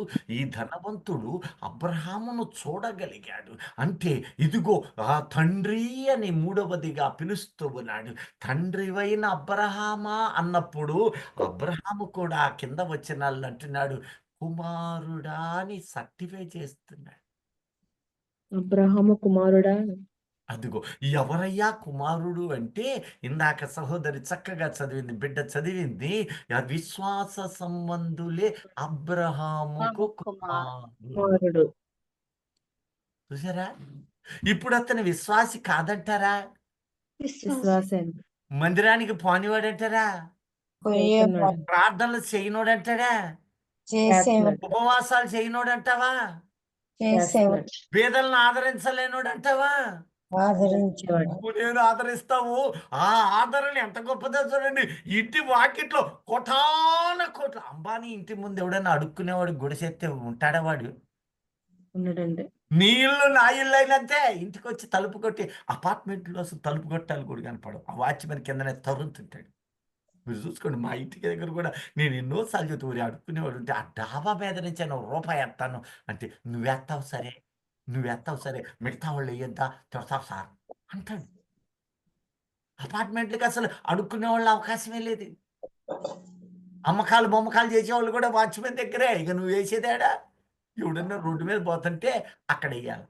అబ్రహామును చూడగలిగాడు. అంటే ఇదిగో ఆ తండ్రి అని మూడవదిగా పిలుస్తూ ఉన్నాడు. తండ్రివైన అబ్రహామా అన్నప్పుడు అబ్రహాము కూడా కింద వచనాలు అంటున్నాడు, కుమారుడా అని సర్టిఫై చేస్తున్నాడు. అబ్రహాము కుమారుడా. అదిగో ఎవరయ్యా కుమారుడు అంటే, ఇందాక సహోదరి చక్కగా చదివింది, బిడ్డ చదివింది, విశ్వాస సంబంధులే అబ్రహాముకు కుమారుడు. చూసారా? ఇప్పుడు అతను విశ్వాసి కాదంటారా? విశ్వాసం. మందిరానికి పోనివాడంటారా? ప్రార్థనలు చేయనోడంటాడా? ఉపవాసాలు చేయనోడంటావా? పేదలను ఆదరించలేనోడంటావా? నేను ఆదరిస్తావు. ఆ ఆదరణ ఎంత గొప్పదో చూడండి. ఇంటి వాకిట్లో కోట్ల అంబానీ ఇంటి ముందు ఎవడన్నా అడుక్కునేవాడు గుడిసెత్తే ఉంటాడా వాడు? ఉన్నాడండి. నీ ఇల్లు నా ఇల్లు అయినంతే. ఇంటికి వచ్చి తలుపు కొట్టి, అపార్ట్మెంట్లో తలుపు కొట్టాలి కూడా కనపడవు. ఆ వాచ్మెన్ కిందనే తరుతుంటాడు. మీరు చూసుకోండి, మా ఇంటికి దగ్గర కూడా నేను ఎన్నోసార్లు చెప్తూ అడుక్కునేవాడు ఉంటే, ఆ డాబా మీద నుంచి నేను రూపాయి వేస్తాను అంటే, నువ్వేస్తావు సరే, మిగతా వాళ్ళు వేయొద్దా, తిడతావు సార్ అంటాడు. అపార్ట్మెంట్లకి అసలు అడుక్కునే వాళ్ళ అవకాశమే లేదు. బొమ్మకాలు చేసేవాళ్ళు కూడా వాచ్మెన్ దగ్గరే. ఇక నువ్వు వేసేదేడా? ఎవడన్నా రోడ్డు మీద పోతుంటే అక్కడ వేయాలి.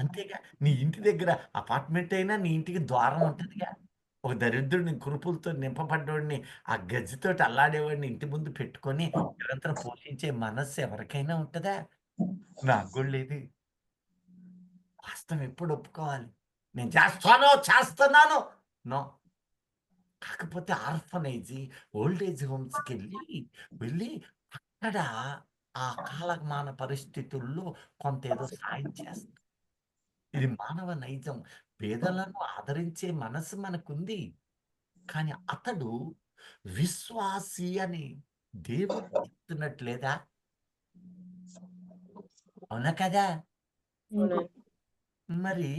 అంతేగా. నీ ఇంటి దగ్గర అపార్ట్మెంట్ అయినా నీ ఇంటికి ద్వారం ఉంటుందిగా. ఒక దరిద్రుడిని, కురుపులతో నింపబడ్డవాడిని, ఆ గజ్జితోటి అల్లాడేవాడిని ఇంటి ముందు పెట్టుకొని నిరంతరం పోషించే మనస్సు ఎవరికైనా ఉంటుందా? నాకు కూడా లేదు. వాస్తవం ఎప్పుడు ఒప్పుకోవాలి. నేను చేస్తున్నాను నో. కాకపోతే ఆర్ఫనైజ్, ఓల్డేజ్ హోమ్స్కి వెళ్ళి అక్కడ ఆ కాలమాన పరిస్థితుల్లో కొంత ఏదో సాయం చేస్తాం. ఇది మానవ నైజం. పేదలను ఆదరించే మనసు మనకుంది. కానీ అతడు విశ్వాసి అని దేవుడు చెప్తున్నట్లేదా? అవునా కదా? మరి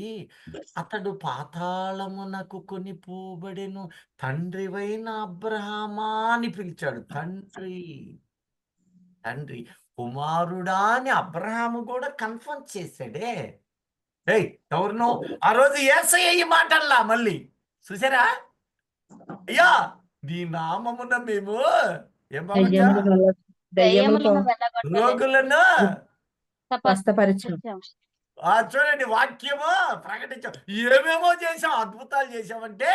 అతడు పాతాళమునకు కొనిపోబడెను, తండ్రివైన అబ్రహామా అని పిలిచాడు. తండ్రి తండ్రి కుమారుడా అని అబ్రహాము కూడా కన్ఫర్మ్ చేశాడే. ఏయ్ ఎవరినో ఆ రోజు యేసయ్య ఈ మాటల్లా మళ్ళీ చూసారా, అయ్యా నీ నామమున మేము ఏం బాగొచ్చా దయ్యములను వెళ్ళగొట్టలేదు. రోగులను స్వస్థపరిచాం. చూడండి వాక్యము ప్రకటించాం, ఏమేమో చేసాం, అద్భుతాలు చేసామంటే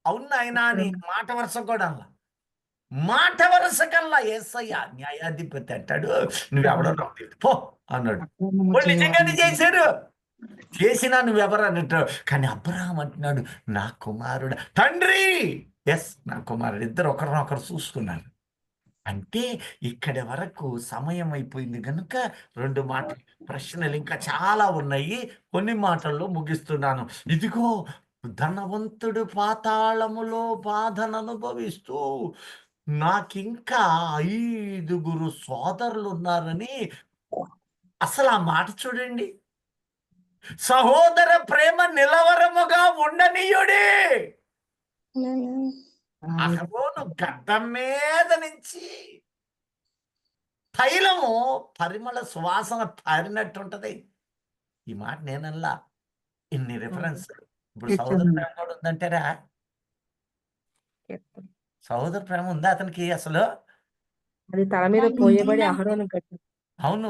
అవును ఆయన అని మాట వరుస కూడా అలా. మాట వరుస కల్లా యేసయ్య న్యాయాధిపతి అంటాడు, నువ్వెవడో నాకు తెలియదు పో అన్నాడు. వాళ్ళు నిజంగానే చేశారు, చేసినా నువ్వెవరు అన్నట్టు. కానీ అబ్రహాం అంటున్నాడు నా కుమారుడు తండ్రి, ఎస్ నా కుమారుడు. ఇద్దరు ఒకరినొకరు చూసుకున్నారు. అంటే ఇక్కడి వరకు సమయం అయిపోయింది కనుక 2 మాటలు, ప్రశ్నలు ఇంకా చాలా ఉన్నాయి, కొన్ని మాటల్లో ముగిస్తున్నాను. ఇదిగో ధనవంతుడు పాతాళములో బాధను అనుభవిస్తూ నాకింకా 5 సోదరులు ఉన్నారని. అసలు ఆ మాట చూడండి, సహోదర ప్రేమ నిలవరముగా ఉండనీయుడి. అహరోను గడ్డం మీద నుంచి తైలము పరిమళ సువాసన పారినట్టుంటది. ఈ మాట నేనల్లా, ఇన్ని రిఫరెన్స్. ఇప్పుడు సహోదర ప్రేమ కూడా ఉందంటారా? సహోదర ప్రేమ ఉందా అతనికి అసలు? అది తల మీద పోయబడి అహరోను గడ్డం. అవును,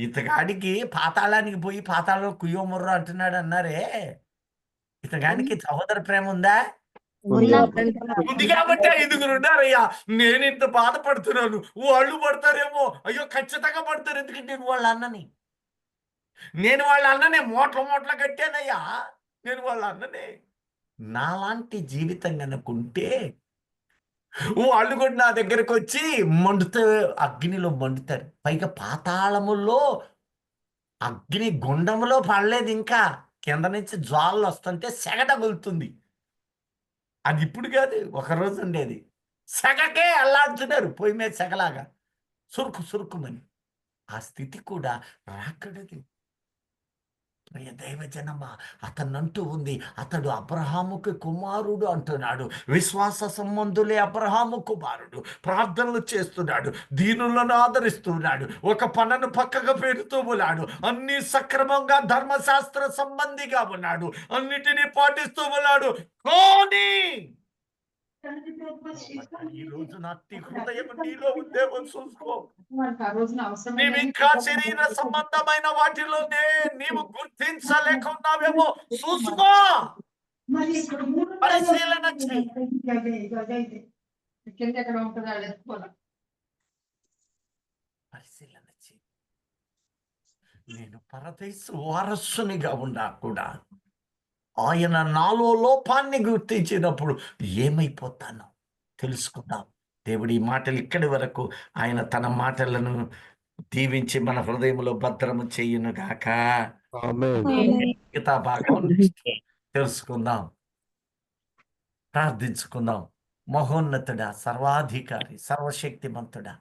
ఇతగాడికి పాతాళానికి పోయి పాతాళంలో కుయ్యోముర్రో అంటున్నాడు అన్నారే, ఇతగానికి సహోదర ప్రేమ ఉందా? ఉంది కాబట్టి 5 ఉన్నారయ్యా. నేను ఇంత బాధపడుతున్నాను, వాళ్ళు పడతారేమో, అయ్యో ఖచ్చితంగా పడతారు, ఎందుకంటే నేను వాళ్ళ అన్నని, మూటలు కట్టానయ్యా, నేను వాళ్ళ అన్ననే. నాలాంటి జీవితం కనుకుంటే వాళ్ళు కూడా నా దగ్గరకు వచ్చి అగ్నిలో మండుతారు. పైగా పాతాళములో అగ్ని గుండంలో పడలేదు, ఇంకా కింద నుంచి జ్వాలలు వస్తుంటే సెగ తగులుతుంది. అది ఇప్పుడు కాదు, ఒకరోజు ఉండేది. సెగకే అల్లాడుతున్నారు, పొయ్యి మీద సెగలాగా సురుకుమని. ఆ స్థితి కూడా రాకడది. ప్రియ దైవజనమా, అతనంటూ ఉంది, అతడు అబ్రహాముకు కుమారుడు అంటున్నాడు. విశ్వాస సంబంధులే అబ్రహాము కుమారుడు. ప్రార్థనలు చేస్తున్నాడు, దీనులను ఆదరిస్తున్నాడు, ఒక పనను పక్కగా పెడుతూ ఉన్నాడు, అన్ని సక్రమంగా ధర్మశాస్త్ర సంబంధిగా ఉన్నాడు, అన్నిటినీ పాటిస్తూ ఉన్నాడు. కానీ ఈ రోజు నా హృదయం నీలో ఉందేమో చూసుకో. నీవు ఇంకా శరీర సంబంధమైన వాటిలోనే నీవు గుర్తించలేకున్నావేమో చూసుకో. పరిశీలన చెయ్యి. నేను పరదేశు వారసునిగా ఉన్నా కూడా ఆయన నాలో లోపాన్ని గుర్తించినప్పుడు ఏమైపోతానో తెలుసుకుందాం. దేవుడి మాటలు ఇక్కడి వరకు. ఆయన తన మాటలను దీవించి మన హృదయంలో భద్రము చేయునుగాక. మిగతా భాగం తెలుసుకుందాం, ప్రార్థించుకుందాం. మహోన్నతుడా, సర్వాధికారి, సర్వశక్తిమంతుడా,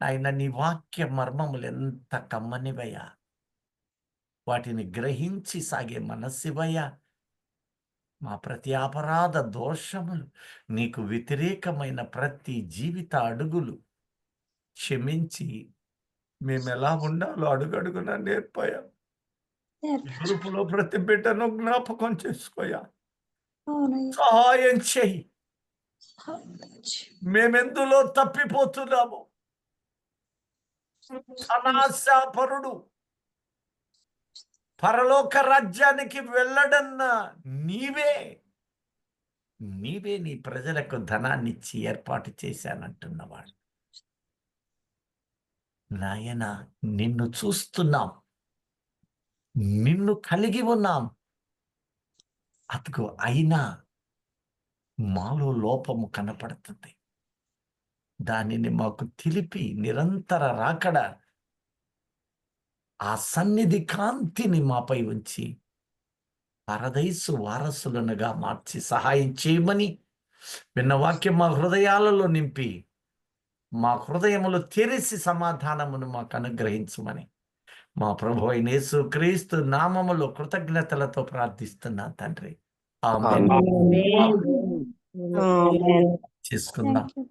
ఆయన నీ వాక్య మర్మములు ఎంత కమ్మనివయ్యా, వాటిని గ్రహించి సాగే మనస్సివయ్యా. మా ప్రతి అపరాధ దోషములు, నీకు వ్యతిరేకమైన ప్రతి జీవిత అడుగులు క్షమించి మేము ఎలా ఉండాలో అడుగడుగునా నేర్పాయా. గ్రూపులో ప్రతి బిడ్డను జ్ఞాపకం చేసుకోయా, సహాయం చెయ్యి. మేమెందులో తప్పిపోతున్నాము. అనాశాపరుడు పరలోక రాజ్యానికి వెళ్ళడన్న నీవే నీ ప్రజలకు ధనాన్ని ఇచ్చి ఏర్పాటు చేశానంటున్నవాడు. నాయన, నిన్ను చూస్తున్నాం, నిన్ను కలిగి ఉన్నాం. అతుకు అయినా మాలో లోపము కనపడుతుంది. దానిని మాకు తెలిపి నిరంతర రాకడ ఆ సన్నిధి కాంతిని మాపై ఉంచి పరదైసు వారసులనుగా మార్చి సహాయం చేయమని విన్న వాక్యం మా హృదయాలలో నింపి మా హృదయములు తెరిసి సమాధానమును మాకు అనుగ్రహించమని మా ప్రభు అయిన యేసుక్రీస్తు నామములో కృతజ్ఞతలతో ప్రార్థిస్తున్నా తండ్రి. ఆమేన్. ఆమేన్. చేసుకుందాం.